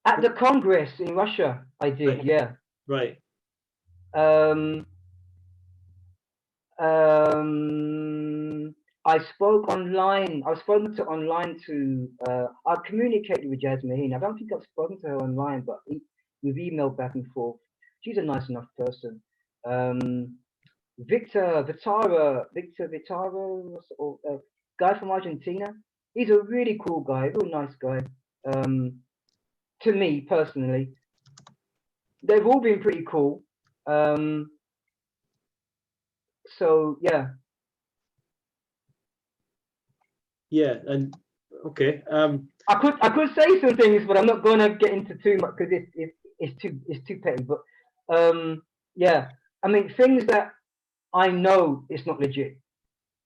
Speaker 2: At the Congress in Russia, I did,
Speaker 1: right.
Speaker 2: Yeah.
Speaker 1: Right.
Speaker 2: I spoke online. I've spoken to online to. I've communicated with Jasmine. I don't think I've spoken to her online, but we've emailed back and forth. She's a nice enough person. Victor Vitara, or guy from Argentina. He's a really cool guy, real nice guy. To me personally, they've all been pretty cool. So yeah.
Speaker 1: Yeah, and okay.
Speaker 2: I could say some things, but I'm not gonna get into too much because it's too petty. But yeah, I mean things that I know it's not legit.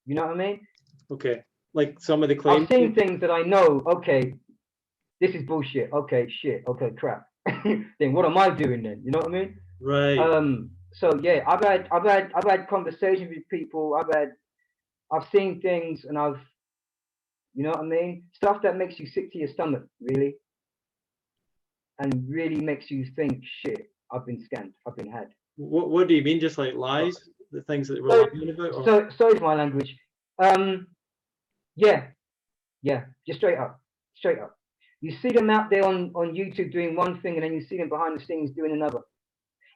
Speaker 2: You know what I mean?
Speaker 1: Okay. Like some of the claims.
Speaker 2: I've seen things that I know. Okay, this is bullshit. Okay, shit. Okay, crap. Then what am I doing then? You know what I mean?
Speaker 1: Right.
Speaker 2: So yeah, I've had conversations with people. I've seen things, and I've You know what I mean? Stuff that makes you sick to your stomach, really. And really makes you think, shit, I've been scammed, I've been had.
Speaker 1: What do you mean? Just like lies, the things that we're
Speaker 2: So,
Speaker 1: lying about? Or?
Speaker 2: so sorry for my language. Yeah, just straight up. You see them out there on YouTube doing one thing, and then you see them behind the scenes doing another.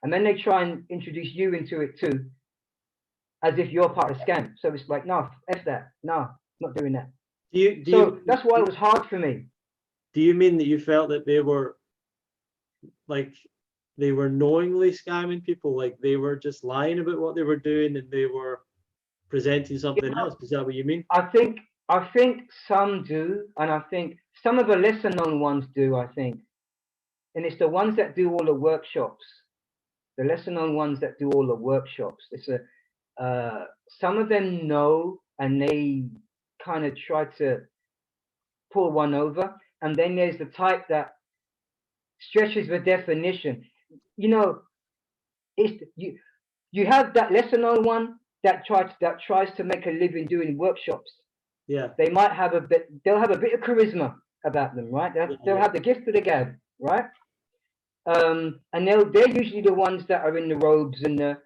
Speaker 2: And then they try and introduce you into it too, as if you're part of the scam. So it's like, no, F that. No, not doing that. That's why it was hard for me.
Speaker 1: Do you mean that you felt that they were like they were knowingly scamming people, like they were just lying about what they were doing and they were presenting something else? Is that what you mean?
Speaker 2: I think some do, and I think some of the lesser known ones do, I think. And it's the ones that do all the workshops. The lesser known ones that do all the workshops. It's some of them know, and they kind of try to pull one over. And then there's the type that stretches the definition. You know, it's you have that lesser known one that tries to make a living doing workshops.
Speaker 1: Yeah.
Speaker 2: They might have they'll have a bit of charisma about them, right? They'll have the gift of the gab, right? And they're usually the ones that are in the robes and the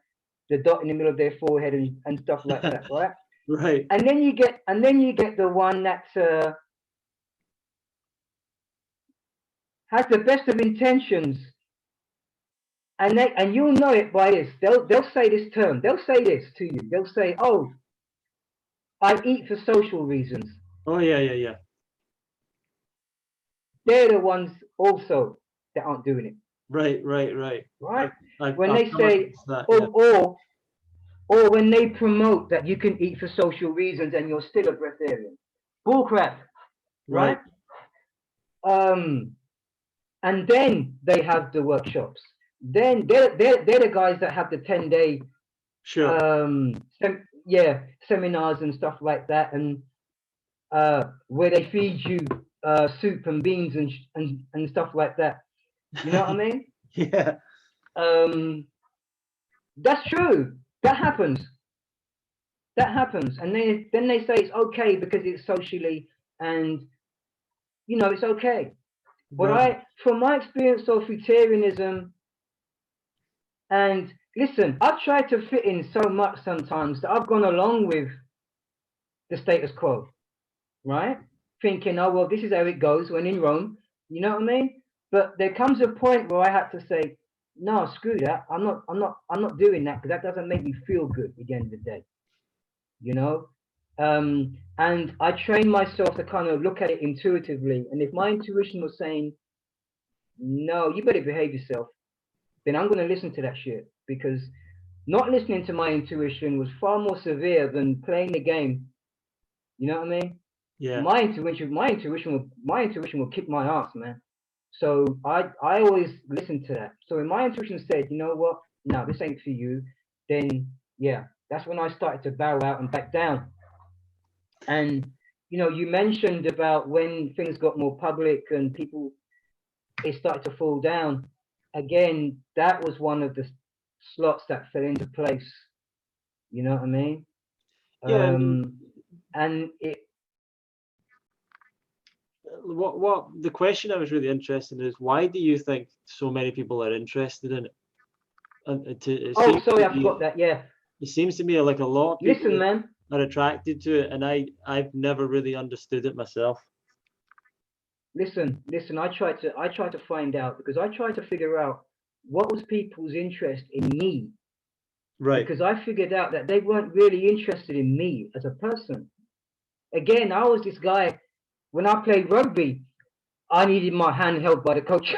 Speaker 2: dot in the middle of their forehead and stuff like that, right?
Speaker 1: Right.
Speaker 2: And then you get the one that has the best of intentions, and you'll know it by this. They'll say this term. They'll say this to you. They'll say, "Oh, I eat for social reasons."
Speaker 1: Oh yeah.
Speaker 2: They're the ones also that aren't doing it.
Speaker 1: Right.
Speaker 2: When they say, or when they promote that you can eat for social reasons and you're still a breatharian. Bullcrap. Right? And then they have the workshops. Then they're the guys that have the 10-day seminars and stuff like that, and where they feed you soup and beans and stuff like that. You know what I mean?
Speaker 1: Yeah.
Speaker 2: That's true. That happens. And then they say it's okay because it's socially, and you know, it's okay. But from my experience of Fruitarianism, and listen, I've tried to fit in so much sometimes that I've gone along with the status quo, right? Thinking, oh well, this is how it goes when in Rome. You know what I mean? But there comes a point where I had to say, no, screw that. I'm not doing that, because that doesn't make me feel good at the end of the day. You know? And I trained myself to kind of look at it intuitively. And if my intuition was saying, no, you better behave yourself, then I'm going to listen to that shit, because not listening to my intuition was far more severe than playing the game. You know what I mean?
Speaker 1: Yeah.
Speaker 2: My intuition will kick my ass, man. So I always listen to that. So when my intuition said, you know what, no, this ain't for you, then yeah, that's when I started to bow out and back down. And you know, you mentioned about when things got more public and it started to fall down. Again, that was one of the slots that fell into place. You know what I mean?
Speaker 1: Yeah.
Speaker 2: And it.
Speaker 1: What the question I was really interested in is, why do you think so many people are interested in it?
Speaker 2: Sorry, I forgot that. Yeah.
Speaker 1: It seems to me like a lot of people
Speaker 2: Listen, man,
Speaker 1: are attracted to it, and I've never really understood it myself.
Speaker 2: Listen. I tried to find out, because I tried to figure out what was people's interest in me.
Speaker 1: Right.
Speaker 2: Because I figured out that they weren't really interested in me as a person. Again, I was this guy. When I played rugby, I needed my hand held by the coach.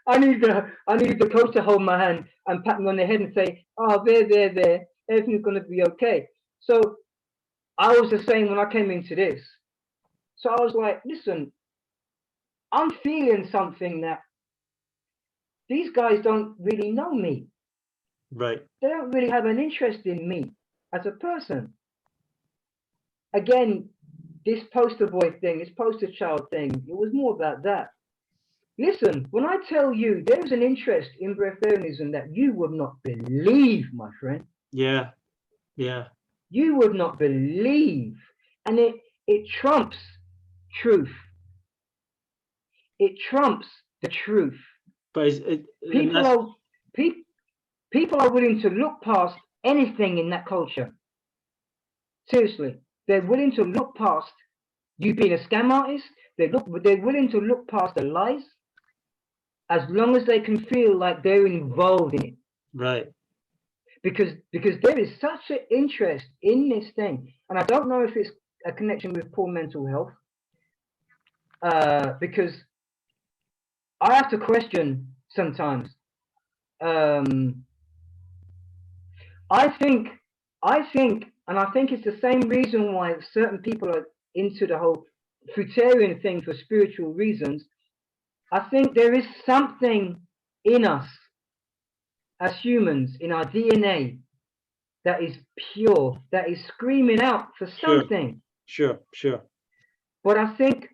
Speaker 2: I needed the coach to hold my hand and pat me on the head and say, "Oh, there, everything's gonna be okay." So I was the same when I came into this. So I was like, listen, I'm feeling something that these guys don't really know me.
Speaker 1: Right.
Speaker 2: They don't really have an interest in me as a person. Again, this poster boy thing, this poster child thing, it was more about that. Listen, when I tell you there's an interest in breatharianism that you would not believe, my friend.
Speaker 1: Yeah.
Speaker 2: You would not believe. And it trumps truth. It trumps the truth.
Speaker 1: But
Speaker 2: People are willing to look past anything in that culture. Seriously, they're willing to look past you being a scam artist. They're willing to look past the lies, as long as they can feel like they're involved in it.
Speaker 1: right.
Speaker 2: Because there is such an interest in this thing, and I don't know if it's a connection with poor mental health. Because I have to question sometimes. I think, and I think it's the same reason why certain people are into the whole Fruitarian thing for spiritual reasons. I think there is something in us as humans, in our DNA, that is pure, that is screaming out for something.
Speaker 1: Sure.
Speaker 2: But I think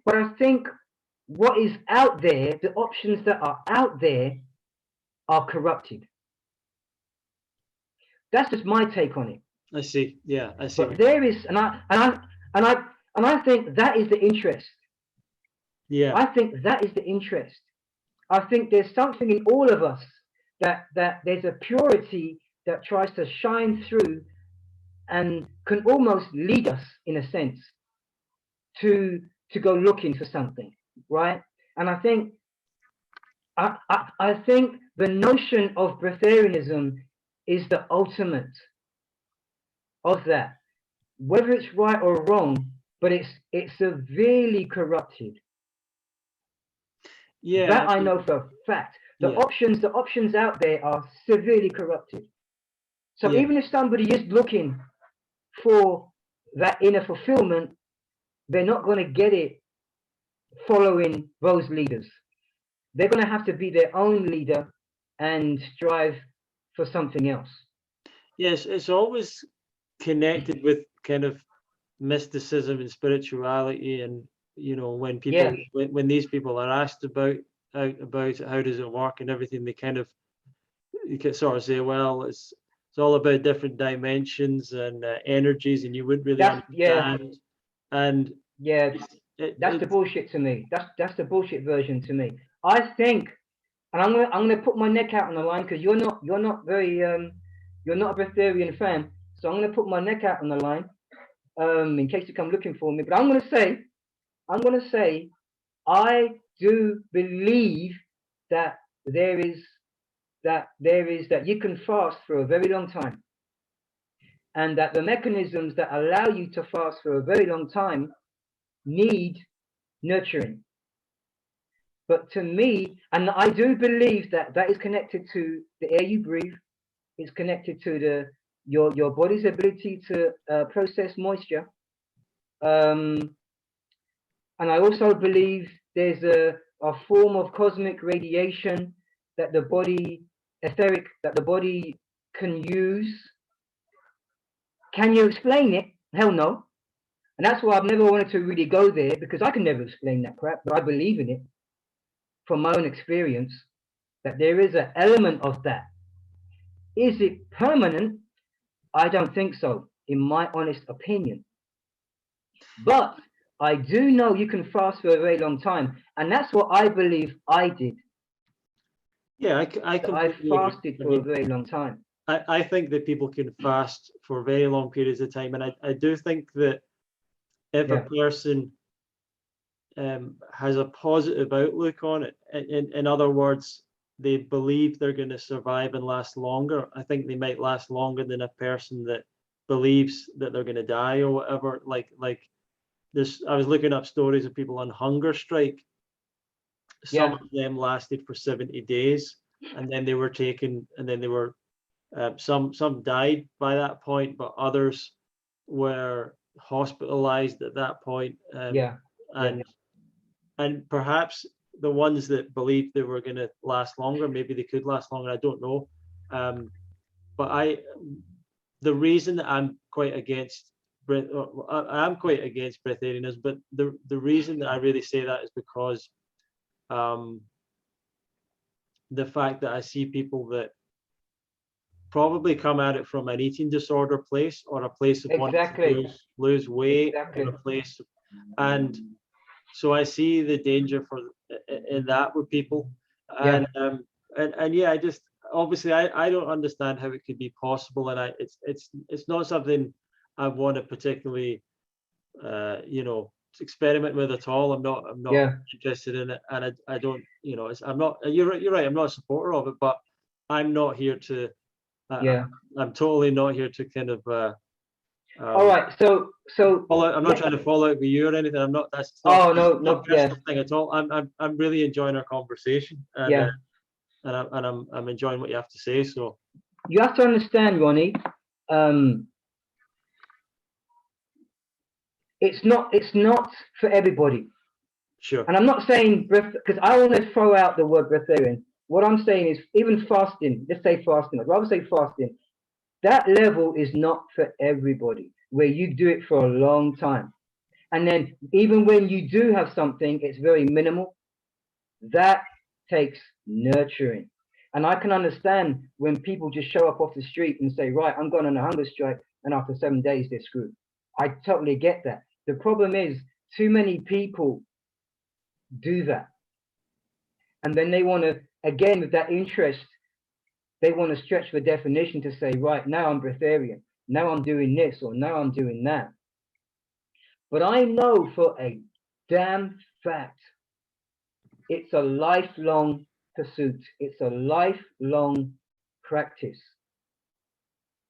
Speaker 2: what is out there, the options that are out there, are corrupted. That's just my take on it.
Speaker 1: I see. Yeah, I see.
Speaker 2: But there is, and I think that is the interest.
Speaker 1: Yeah.
Speaker 2: I think that is the interest. I think there's something in all of us that there's a purity that tries to shine through and can almost lead us, in a sense, to go looking for something, right? And I think the notion of breatharianism is the ultimate of that. Whether it's right or wrong, but it's severely corrupted.
Speaker 1: Yeah.
Speaker 2: That I know for a fact. The options out there are severely corrupted. So even if somebody is looking for that inner fulfillment, they're not going to get it following those leaders. They're going to have to be their own leader and strive for something else.
Speaker 1: Yes, it's always connected with kind of mysticism and spirituality, and when people when these people are asked about it, how does it work and everything, they kind of, you can sort of say, well, it's all about different dimensions and energies, and you wouldn't really understand. And
Speaker 2: that's the bullshit to me. That's the bullshit version to me. I think, and I'm gonna put my neck out on the line, because you're not very you're not a Breatharian fan, so I'm gonna put my neck out on the line in case you come looking for me. But I'm gonna say I do believe that you can fast for a very long time, and that the mechanisms that allow you to fast for a very long time need nurturing. But to me, and I do believe that is connected to the air you breathe, it's connected to your body's ability to process moisture, and I also believe there's a form of cosmic radiation that the body, etheric, that the body can use. Can you explain it? Hell no. And that's why I've never wanted to really go there, because I can never explain that crap, but I believe in it from my own experience, that there is an element of that. Is it permanent? I don't think so, in my honest opinion. But I do know you can fast for a very long time, and that's what I believe I did.
Speaker 1: Yeah, I
Speaker 2: fasted for a very long time.
Speaker 1: I think that people can fast for very long periods of time, and I do think that if a person has a positive outlook on it, in other words, they believe they're going to survive and last longer, I think they might last longer than a person that believes that they're going to die or whatever. Like this, I was looking up stories of people on hunger strike. Some of them lasted for 70 days, and then they were taken, and then they were some died by that point, but others were hospitalized at that point. And perhaps the ones that believed they were going to last longer, maybe they could last longer, I don't know. But the reason that I'm quite against breatharianism, but the reason that I really say that is because the fact that I see people that probably come at it from an eating disorder place, or a place of wanting to lose weight, or a place And so I see the danger in that with people. And and yeah, I just obviously I don't understand how it could be possible, and it's not something I want to particularly experiment with at all. I'm not interested in it, and I don't, I'm not. You're right. I'm not a supporter of it, but I'm not here to. I'm totally not here to kind of.
Speaker 2: All right. So
Speaker 1: I'm not trying to fall out with you or anything. I'm not. That's
Speaker 2: not.
Speaker 1: Not a personal thing at all. I'm really enjoying our conversation, and I'm enjoying what you have to say. So
Speaker 2: you have to understand, Ronnie. It's not for everybody.
Speaker 1: Sure.
Speaker 2: And I'm not saying because I want to throw out the word breatharian. What I'm saying is even fasting. Let's say fasting. I'd rather say fasting. That level is not for everybody, where you do it for a long time. And then even when you do have something, it's very minimal. That takes nurturing. And I can understand when people just show up off the street and say, right, I'm going on a hunger strike, and after 7 days, they're screwed. I totally get that. The problem is too many people do that. And then they want to, again, with that interest, they want to stretch the definition to say, right, now I'm breatharian. Now I'm doing this, or now I'm doing that. But I know for a damn fact, it's a lifelong pursuit. It's a lifelong practice.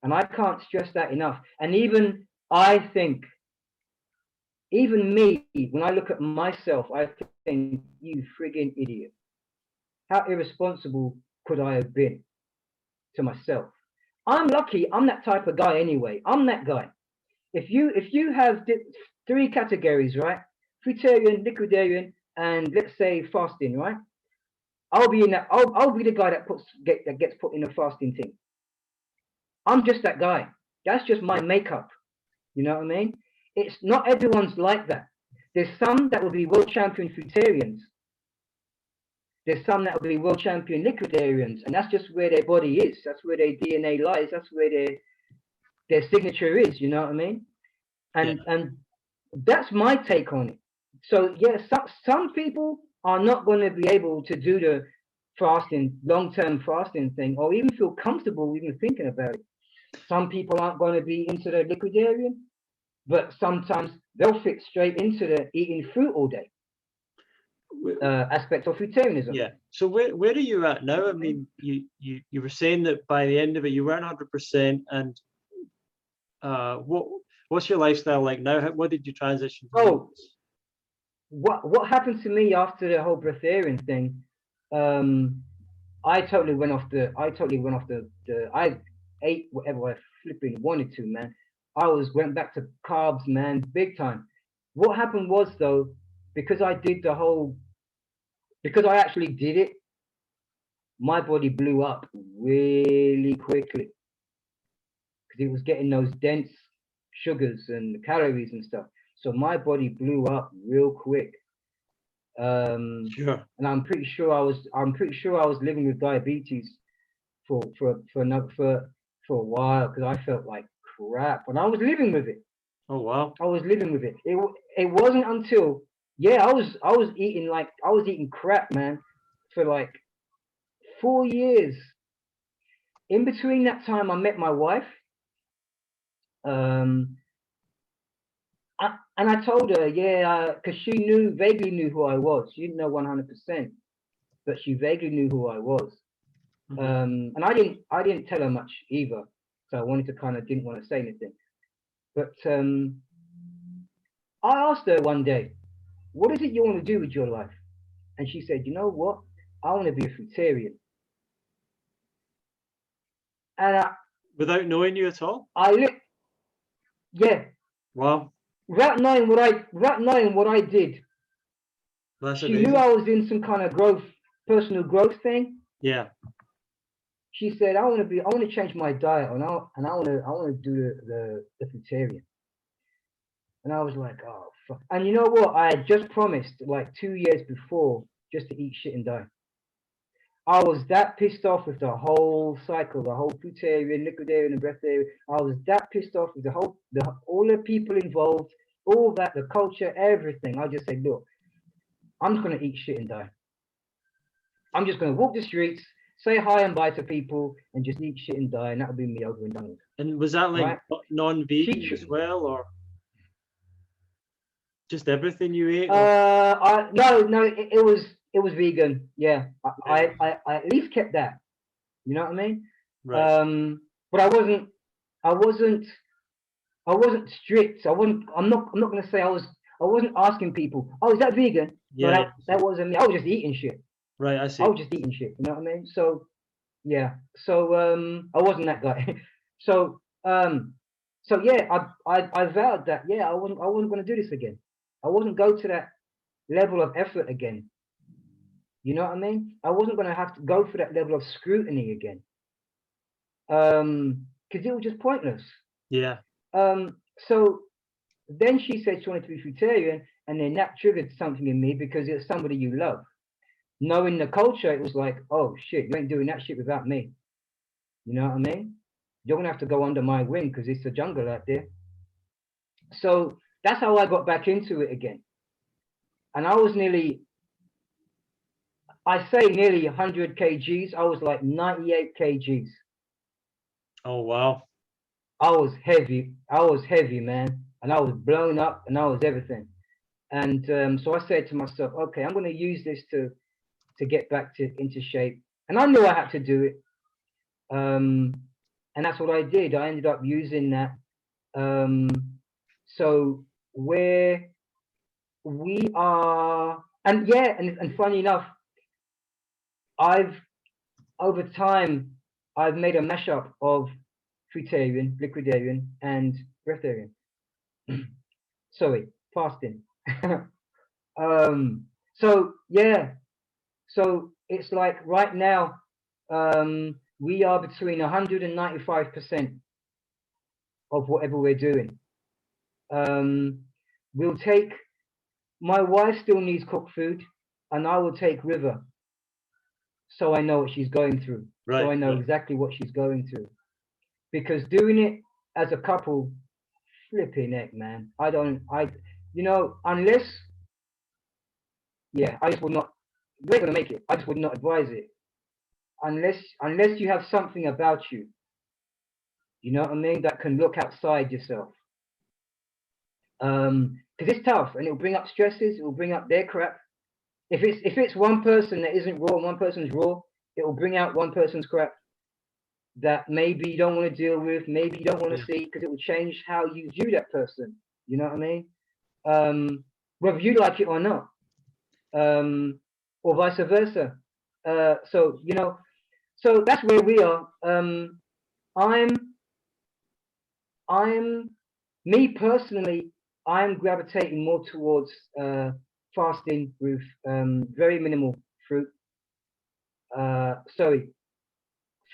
Speaker 2: And I can't stress that enough. And even I think, even me, when I look at myself, I think, you friggin' idiot. How irresponsible could I have been to myself? I'm lucky. I'm that type of guy anyway. I'm that guy. If you have 3 categories, right? Fruitarian, Liquidarian, and let's say fasting, right? I'll be in that. I'll be the guy that gets put in the fasting thing. I'm just that guy. That's just my makeup. You know what I mean? It's not everyone's like that. There's some that will be world champion Fruitarians. There's some that will be world champion Liquidarians, and that's just where their body is. That's where their DNA lies. That's where their signature is. You know what I mean? And that's my take on it. So yeah, some people are not going to be able to do the fasting, long-term fasting thing, or even feel comfortable even thinking about it. Some people aren't going to be into the Liquidarian, but sometimes they'll fit straight into the eating fruit all day aspect of Fruitarianism.
Speaker 1: Yeah. So where are you at now? I mean, you were saying that by the end of it you weren't 100%, and what's your lifestyle like now? What did you transition to?
Speaker 2: Oh, what happened to me after the whole breatharian thing? I totally went off the. I ate whatever I flipping wanted to, man. Went back to carbs, man, big time. What happened was though, because I actually did it, my body blew up really quickly because it was getting those dense sugars and calories and stuff. So my body blew up real quick.
Speaker 1: Sure.
Speaker 2: And I'm pretty sure I was living with diabetes for a while because I felt like crap, and I was living with it.
Speaker 1: Oh wow.
Speaker 2: I was living with it. It wasn't until I was eating crap, man, for like 4 years. In between that time, I met my wife. And I told her, because she vaguely knew who I was. She didn't know 100%, but she vaguely knew who I was. And I didn't tell her much either, so I didn't want to say anything. But I asked her one day, "What is it you want to do with your life?" And she said, "You know what? I want to be a Fruitarian." And
Speaker 1: without knowing you at all?
Speaker 2: Yeah.
Speaker 1: Wow.
Speaker 2: Without knowing what I did.
Speaker 1: That's
Speaker 2: she
Speaker 1: amazing.
Speaker 2: knew I was in some kind of personal growth thing.
Speaker 1: Yeah.
Speaker 2: She said, I want to change my diet, and I want to do the Fruitarian. And I was like, oh fuck. And you know what? I had just promised like 2 years before just to eat shit and die. I was that pissed off with the whole cycle, the whole Fruitarian, Liquidarian, and Breatharian. I was that pissed off with all the people involved. all that, the culture, everything. I just said, look, I'm just going to eat shit and die. I'm just going to walk the streets, say hi and bye to people, and just eat shit and die, and that'll be me over and done with.
Speaker 1: And was that like
Speaker 2: Right?
Speaker 1: non-vegan as well, or just everything you ate?
Speaker 2: No, it was vegan. Yeah, I at least kept that. You know what I mean?
Speaker 1: Right.
Speaker 2: But I wasn't strict. I'm not going to say I wasn't asking people, oh, is that vegan? No,
Speaker 1: Yeah,
Speaker 2: that wasn't me. I was just eating shit.
Speaker 1: right. I see.
Speaker 2: I was just eating shit. You know what I mean? So yeah. So I wasn't that guy. So yeah, I vowed that I wasn't going to do this again. I wasn't go to that level of effort again. You know what I mean? I wasn't going to have to go for that level of scrutiny again. Because it was just pointless.
Speaker 1: Yeah.
Speaker 2: So then she said she wanted to be Fruitarian, and then that triggered something in me because it's somebody you love. Knowing the culture, it was like, oh shit, you ain't doing that shit without me. You know what I mean? You're gonna have to go under my wing because it's a jungle out there. So that's how I got back into it again. And I was nearly 100 kgs. I was like 98 kgs.
Speaker 1: Oh wow.
Speaker 2: I was heavy, man. And I was blown up and I was everything. And so I said to myself, okay, I'm going to use this to get back into shape. And I knew I had to do it. And that's what I did. I ended up using that. So where we are, and yeah, and funny enough, over time, I've made a mashup of Fruitarian, Liquidarian, and Breatharian. Sorry, fasting. So yeah, so it's like right now, we are between 195% of whatever we're doing. We'll take, my wife still needs cooked food, and I will take River, so I know what she's going through.
Speaker 1: Right.
Speaker 2: So I know exactly what she's going through. Because doing it as a couple, flipping heck, man. You know, unless, yeah, I just would not, we're gonna make it. I just would not advise it. Unless you have something about you, you know what I mean, that can look outside yourself. Because it's tough and it'll bring up stresses, it will bring up their crap. If it's one person that isn't raw and one person's raw, it will bring out one person's crap that maybe you don't want to deal with, maybe you don't want to see, because it will change how you view that person. You know what I mean? Whether you like it or not, or vice versa. So you know, so that's where we are. I'm me personally, I'm gravitating more towards fasting with very minimal fruit.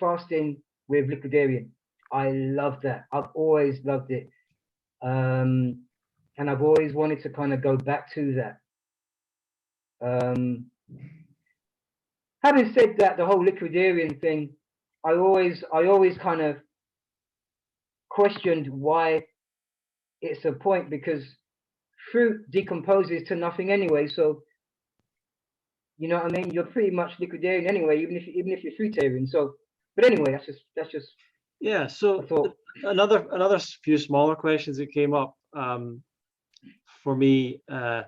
Speaker 2: Fasting with Liquidarian. I love that. I've always loved it. And I've always wanted to kind of go back to that. Having said that, the whole Liquidarian thing, I always kind of questioned why it's a point, because fruit decomposes to nothing anyway. So you know what I mean? You're pretty much Liquidarian anyway, even if you're Fruitarian. So, but anyway, that's just.
Speaker 1: Yeah. So another few smaller questions that came up for me. I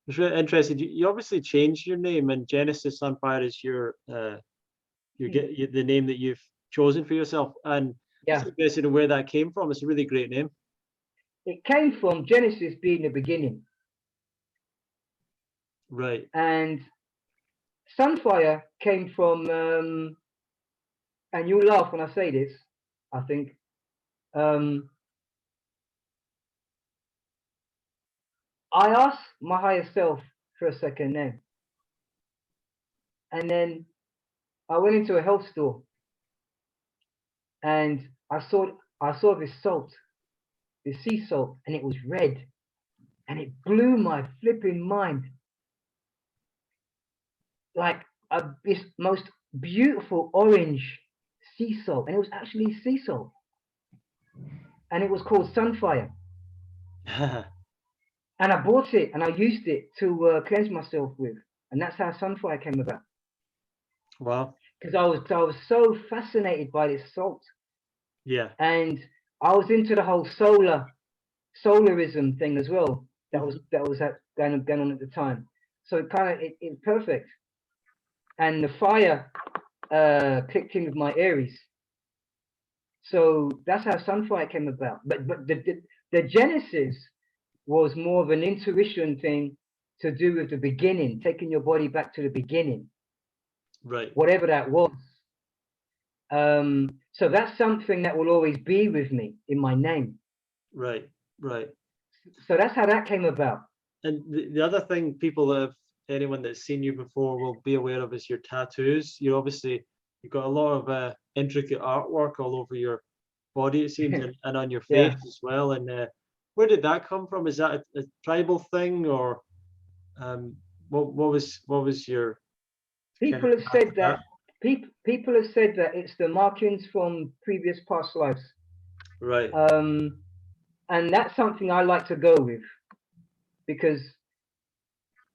Speaker 1: was really interested. You obviously changed your name, and Genesis Sunfire is the name that you've chosen for yourself. And
Speaker 2: yeah,
Speaker 1: I'm interested in where that came from. It's a really great name.
Speaker 2: It came from Genesis being the beginning.
Speaker 1: Right.
Speaker 2: And Sunfire came from, and you'll laugh when I say this, I think. I asked my higher self for a second name. And then I went into a health store and I saw this salt, this sea salt, and it was red. And it blew my flipping mind. Like this most beautiful orange sea salt. And it was actually sea salt. And it was called Sunfire. And I bought it and I used it to cleanse myself with. And that's how Sunfire came about.
Speaker 1: Wow.
Speaker 2: Because I was so fascinated by this salt.
Speaker 1: Yeah.
Speaker 2: And I was into the whole solarism thing as well. That was going on at the time. So it kind of it's perfect. And the fire clicked in with my Aries. So that's how Sunfire came about. But the genesis was more of an intuition thing to do with the beginning, taking your body back to the beginning.
Speaker 1: Right.
Speaker 2: Whatever that was. So that's something that will always be with me in my name.
Speaker 1: Right. Right.
Speaker 2: So that's how that came about.
Speaker 1: And the other thing people that have, anyone that's seen you before will be aware of is your tattoos. You've got a lot of intricate artwork all over your body, it seems, and on your face as well. And where did that come from? Is that a tribal thing, or what was your
Speaker 2: People have said that people have said that it's the markings from previous past lives.
Speaker 1: Right.
Speaker 2: And that's something I like to go with, because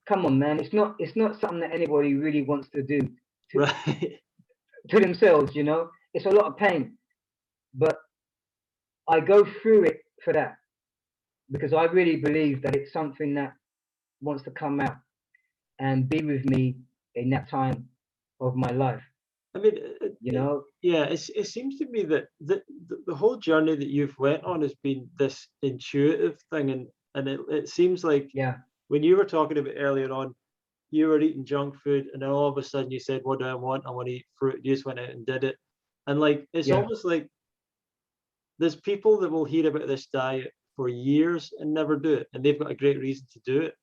Speaker 2: come on, man, it's not something that anybody really wants to do to themselves, you know. It's a lot of pain, but I go through it for that, because I really believe that it's something that wants to come out and be with me in that time of my life.
Speaker 1: I mean,
Speaker 2: you know,
Speaker 1: it seems to me that the whole journey that you've went on has been this intuitive thing, and it seems like when you were talking about earlier on, you were eating junk food, and then all of a sudden you said, "What do I want? I want to eat fruit." You just went out and did it, and like it's almost like there's people that will hear about this diet for years and never do it, and they've got a great reason to do it,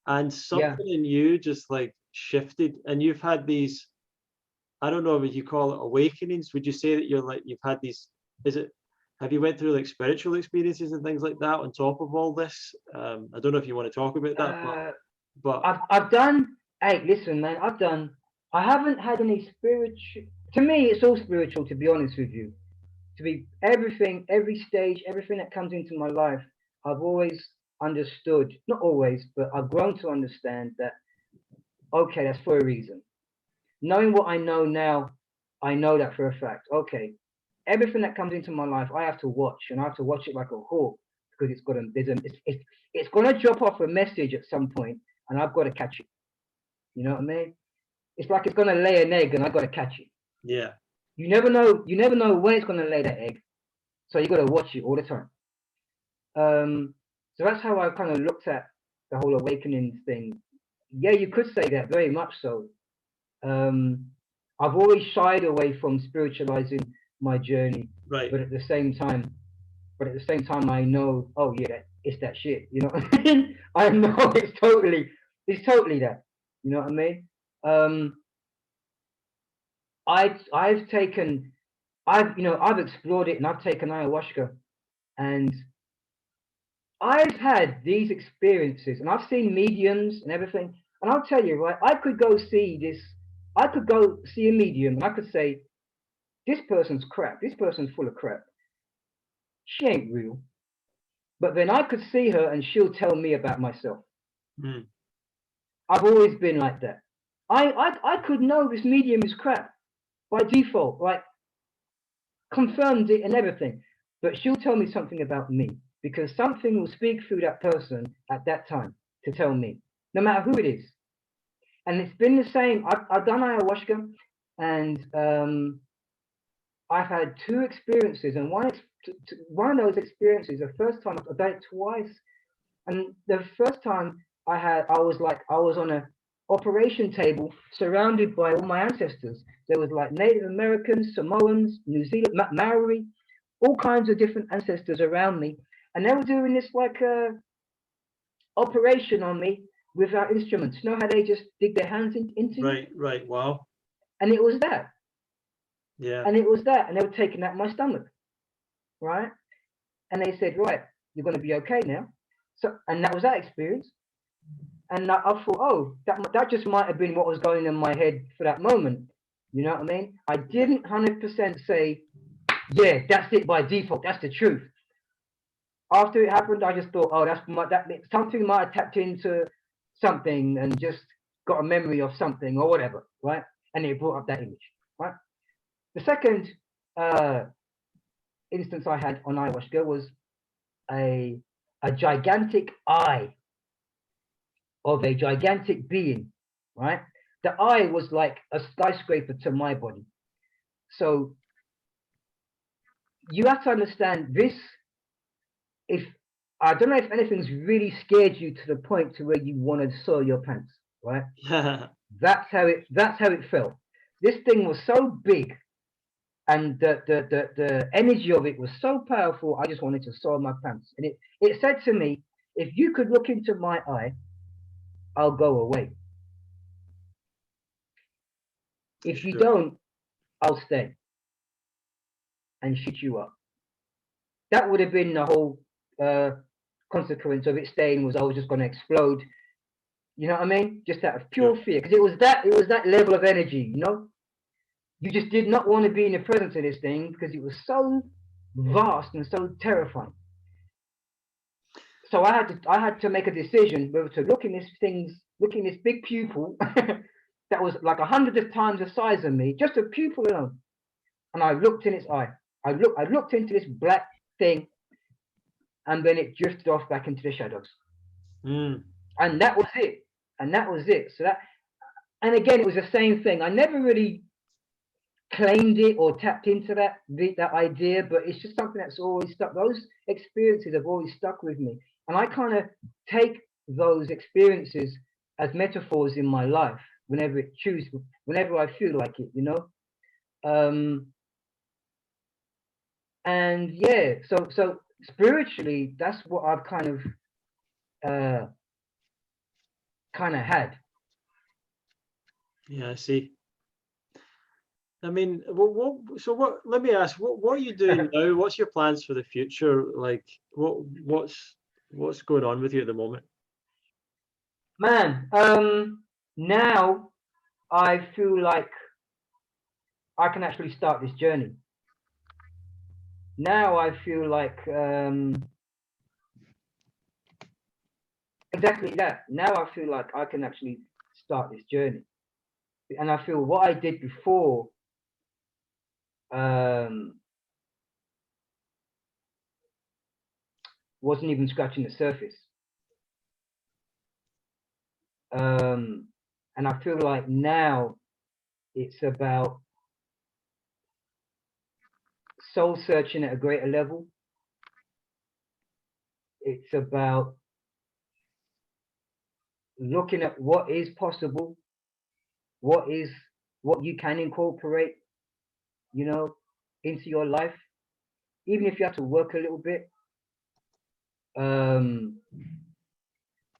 Speaker 1: and something in you just like shifted, and you've had these, I don't know, would you call it awakenings? Would you say that you've had these, have you went through like spiritual experiences and things like that on top of all this? I don't know if you want to talk about that, but
Speaker 2: I've done, hey, listen, man, I haven't had any spiritual, to me, it's all spiritual, to be honest with you. To be everything, every stage, everything that comes into my life, I've always understood, not always, but I've grown to understand that, okay, that's for a reason. Knowing what I know now, I know that for a fact. Okay, everything that comes into my life, I have to watch, and I have to watch it like a hawk, because it's gonna drop off a message at some point, and I've got to catch it. You know what I mean? It's like it's gonna lay an egg, and I've got to catch it.
Speaker 1: Yeah.
Speaker 2: You never know when it's gonna lay that egg, so you got to watch it all the time. So that's how I kind of looked at the whole awakening thing. Yeah, you could say that, very much so. I've always shied away from spiritualizing my journey,
Speaker 1: right.
Speaker 2: But at the same time, I know, oh yeah, it's that shit. You know what I mean? I know it's totally that. You know what I mean? I've explored it, and I've taken ayahuasca, and I've had these experiences, and I've seen mediums and everything. And I'll tell you, right, I could go see a medium, and I could say, this person's crap. This person's full of crap. She ain't real. But then I could see her, and she'll tell me about myself. I've always been like that. I could know this medium is crap by default, like confirmed it and everything. But she'll tell me something about me, because something will speak through that person at that time to tell me, no matter who it is. And it's been the same. I've done ayahuasca, and I've had two experiences, and one of those experiences, the first time, I've done it twice, and the first time I was on a operation table surrounded by all my ancestors. There was like Native Americans, Samoans, New Zealand, Maori, all kinds of different ancestors around me, and they were doing this like operation on me without instruments. You know how they just dig their hands into
Speaker 1: you? Right. Wow.
Speaker 2: And it was that.
Speaker 1: Yeah.
Speaker 2: And it was that, and they were taking out my stomach, right? And they said, right, you're going to be okay now. So, and that was that experience. And I thought, oh, that just might have been what was going in my head for that moment. You know what I mean? I didn't 100% say, yeah, that's it by default. That's the truth. after it happened, I just thought, oh, something might have tapped into something and just got a memory of something or whatever, right? And it brought up that image, right? The second instance I had on ayahuasca was a gigantic eye of a gigantic being, right? The eye was like a skyscraper to my body. So you have to understand this. If I don't know if anything's really scared you to the point to where you want to soil your pants, right? That's how it felt. This thing was so big, and the energy of it was so powerful. I just wanted to soil my pants, and it said to me, if you could look into my eye, I'll go away. If you don't, I'll stay and shoot you up. That would have been the whole consequence of it staying, was I was just going to explode. You know what I mean? Just out of pure fear, because it was that level of energy. You know, you just did not want to be in the presence of this thing because it was so vast and so terrifying. So I had to make a decision whether to look in this big pupil that was like 100 times the size of me, just a pupil alone. And I looked in its eye. I looked into this black thing, and then it drifted off back into the shadows. And that was it. So that, and again, it was the same thing. I never really claimed it or tapped into that idea, but it's just something that's always stuck. Those experiences have always stuck with me, and I kind of take those experiences as metaphors in my life whenever I feel like it, you know. And yeah, so spiritually, that's what I've kind of had.
Speaker 1: Yeah, I see. I mean, let me ask, what are you doing now? What's your plans for the future? Like, what's going on with you at the moment?
Speaker 2: Man, now I feel like I can actually start this journey. Now I feel like exactly that. Now I feel like I can actually start this journey. And I feel what I did before wasn't even scratching the surface. And I feel like now it's about soul searching at a greater level. It's about looking at what is possible, what you can incorporate, you know, into your life, even if you have to work a little bit.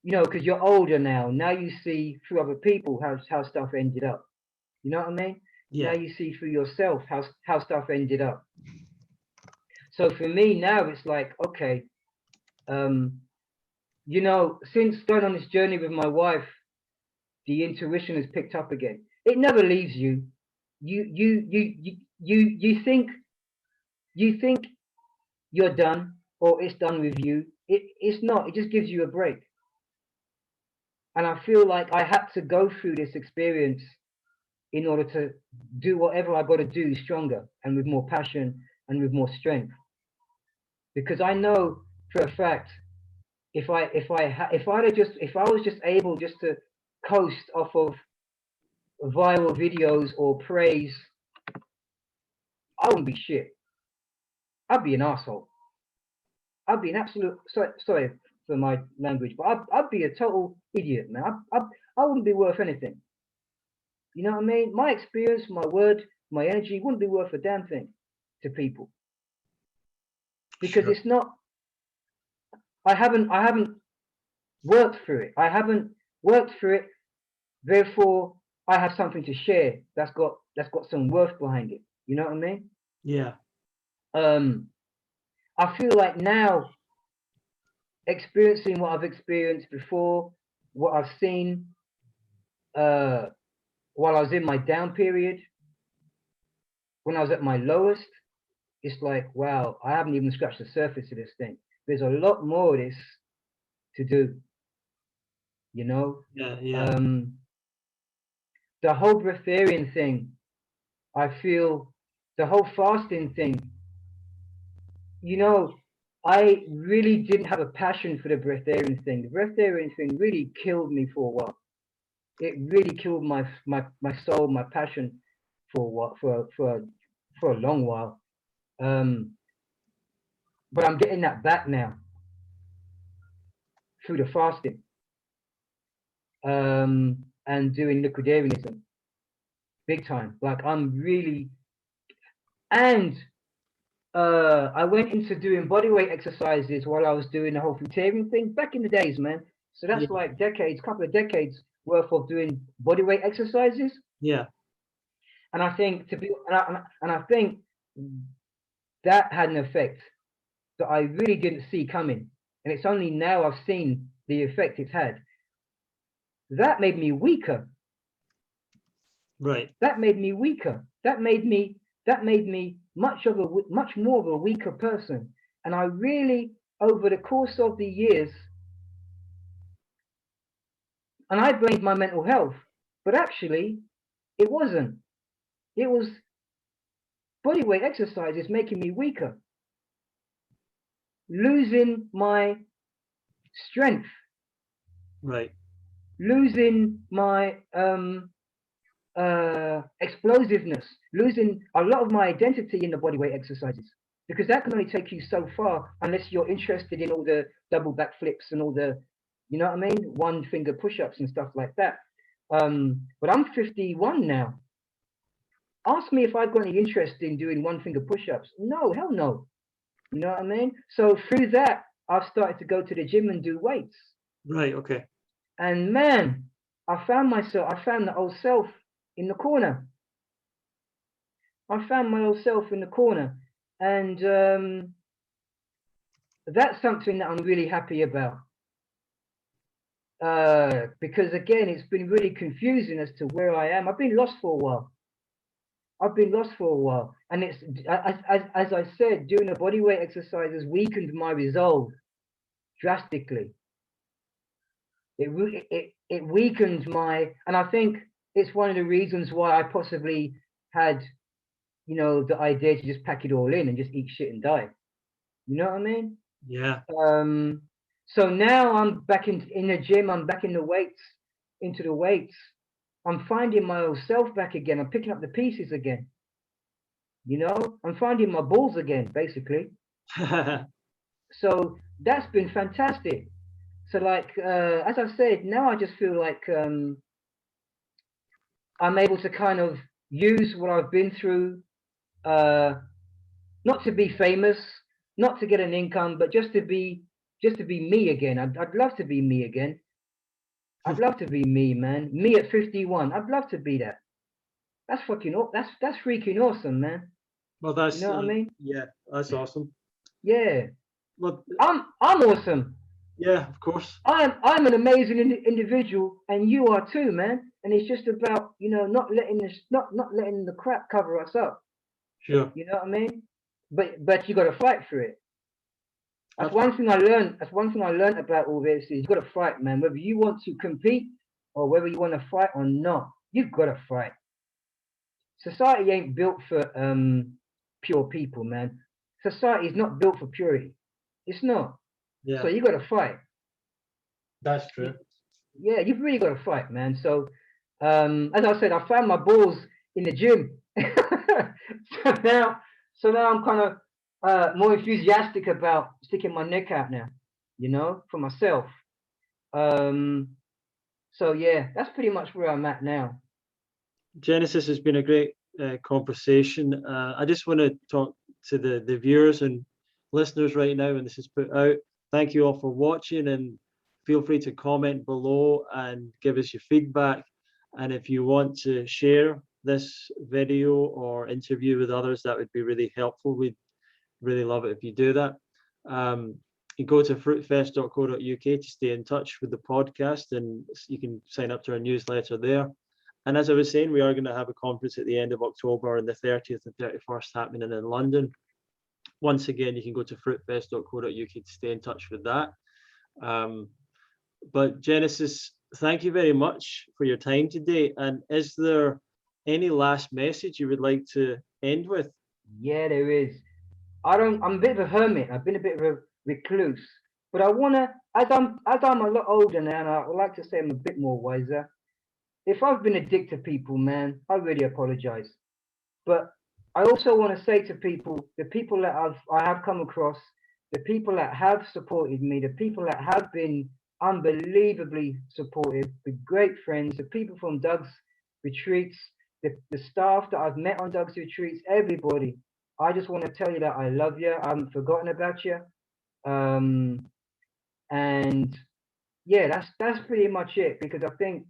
Speaker 2: You know, because you're older now. Now you see through other people how stuff ended up. You know what I mean? Yeah. Now you see through yourself how stuff ended up. So for me now, it's like, okay, you know, since going on this journey with my wife, the intuition has picked up again. It never leaves you. You think you're done, or it's done with you. It's not. It just gives you a break. And I feel like I had to go through this experience in order to do whatever I got to do stronger and with more passion and with more strength. Because I know for a fact, if I was just able just to coast off of viral videos or praise, I wouldn't be shit. I'd be an asshole. I'd be an absolute, sorry for my language, but I'd be a total idiot, man. I wouldn't be worth anything. You know what I mean? My experience, my word, my energy wouldn't be worth a damn thing to people. Because it's not, I haven't worked through it. I haven't worked through it, therefore I have something to share that's got some worth behind it. You know what I mean?
Speaker 1: Yeah.
Speaker 2: I feel like now, experiencing what I've experienced before, what I've seen while I was in my down period, when I was at my lowest, it's like, wow, I haven't even scratched the surface of this thing. there's a lot more of this to do, you know.
Speaker 1: Yeah.
Speaker 2: The whole breatharian thing, I feel, the whole fasting thing, you know, I really didn't have a passion for the breatharian thing. The breatharian thing really killed me for a while. It really killed my soul, my passion for what for a long while. But I'm getting that back now through the fasting, and doing liquidarianism big time. Like I'm really, and I went into doing bodyweight exercises while I was doing the whole Fruitarian thing back in the days, man. So that's
Speaker 1: Yeah.
Speaker 2: like couple of decades worth of doing bodyweight exercises.
Speaker 1: Yeah.
Speaker 2: And I think and I think that had an effect that I really didn't see coming. And it's only now I've seen the effect it's had. That made me weaker.
Speaker 1: Right.
Speaker 2: That made me weaker. That made me much more of a weaker person. And I really, over the course of the years, and I blamed my mental health, but actually it wasn't. It was bodyweight exercises making me weaker, losing my strength,
Speaker 1: Right.
Speaker 2: losing my explosiveness, losing a lot of my identity in the bodyweight exercises, because that can only take you so far unless you're interested in all the double back flips and all the, you know what I mean, one finger push-ups and stuff like that. But I'm 51 now. Ask me if I've got any interest in doing one finger push-ups. No, hell no. You know what I mean? So through that, I've started to go to the gym and do weights.
Speaker 1: Right. Okay.
Speaker 2: And man, I found the old self in the corner. I found my old self in the corner. And that's something that I'm really happy about. Because again, it's been really confusing as to where I am. I've been lost for a while. And it's, as I said, doing the bodyweight exercises weakened my resolve drastically. It weakened my, and I think it's one of the reasons why I possibly had, you know, the idea to just pack it all in and just eat shit and die. You know what I mean?
Speaker 1: Yeah.
Speaker 2: So now I'm back in the gym. I'm back in the weights, into the weights. I'm finding my old self back again. I'm picking up the pieces again. You know, I'm finding my balls again, basically. So that's been fantastic. So like, as I said, now I just feel like I'm able to kind of use what I've been through, not to be famous, not to get an income, but just to be me again. I'd love to be me again. I'd love to be me, man. Me at 51. I'd love to be that. That's fucking that's freaking awesome, man.
Speaker 1: Well, that's
Speaker 2: You know what I mean?
Speaker 1: yeah, that's awesome.
Speaker 2: Yeah.
Speaker 1: Well,
Speaker 2: I'm awesome.
Speaker 1: yeah, of course.
Speaker 2: I'm an amazing individual, and you are too, man. And it's just about, you know, not letting the crap cover us up.
Speaker 1: Sure.
Speaker 2: You know what I mean? But you got to fight for it. That's
Speaker 1: That's
Speaker 2: one thing I learned. That's one thing I learned about all this is you got to fight, man. Whether you want to compete or whether you want to fight or not, you've got to fight. Society ain't built for pure people, man. Society is not built for purity. It's not.
Speaker 1: yeah,
Speaker 2: So you got to fight.
Speaker 1: that's true.
Speaker 2: Yeah, you've really got to fight, man. So, as I said, I found my balls in the gym. so now I'm kind of more enthusiastic about sticking my neck out now, you know, for myself. So yeah, that's pretty much where I'm at now.
Speaker 1: Genesis, has been a great conversation. I just want to talk to the viewers and listeners right now when this is put out. Thank you all for watching, and feel free to comment below and give us your feedback. And if you want to share this video or interview with others, that would be really helpful. We'd really love it if you do that. You go to fruitfest.co.uk to stay in touch with the podcast, and you can sign up to our newsletter there. And as I was saying, we are going to have a conference at the end of October on the 30th and 31st happening in London. once again, you can go to fruitfest.co.uk to stay in touch with that. But Genesis, thank you very much for your time today. And is there any last message you would like to end with?
Speaker 2: Yeah, there is. I'm a bit of a hermit. I've been a bit of a recluse, but I wanna, as I'm a lot older now, and I would like to say I'm a bit more wiser. If I've been a dick to people, man, I really apologize. But I also want to say to people, the people that I have come across, the people that have supported me, the people that have been unbelievably supportive, the great friends, the people from Doug's retreats, the staff that I've met on Doug's retreats, everybody. I just want to tell you that I love you. I haven't forgotten about you. And yeah, that's pretty much it, because I think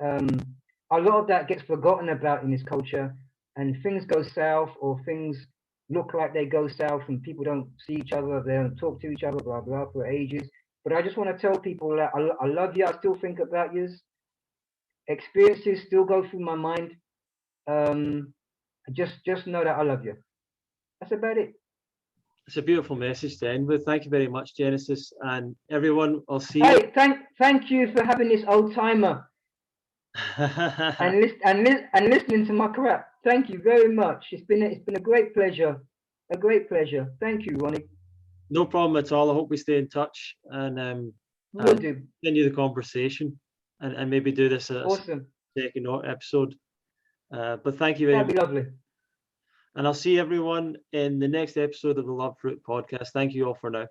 Speaker 2: a lot of that gets forgotten about in this culture, and things go south, or things look like they go south, and people don't see each other, they don't talk to each other, blah blah, for ages. But I just want to tell people that I love you. I still think about you. Experiences still go through my mind. Just know that I love you. That's about it.
Speaker 1: It's a beautiful message to end with. Thank you very much, Genesis, and everyone. I'll see
Speaker 2: you. Hey, thank you for having this old timer and listening to my crap. Thank you very much. It's been a great pleasure. A great pleasure. Thank you, Ronnie.
Speaker 1: No problem at all. I hope we stay in touch and continue the conversation and maybe do this as
Speaker 2: awesome
Speaker 1: a second episode. But thank you very much.
Speaker 2: That'd be lovely.
Speaker 1: And I'll see everyone in the next episode of the Love Fruit podcast. Thank you all for now.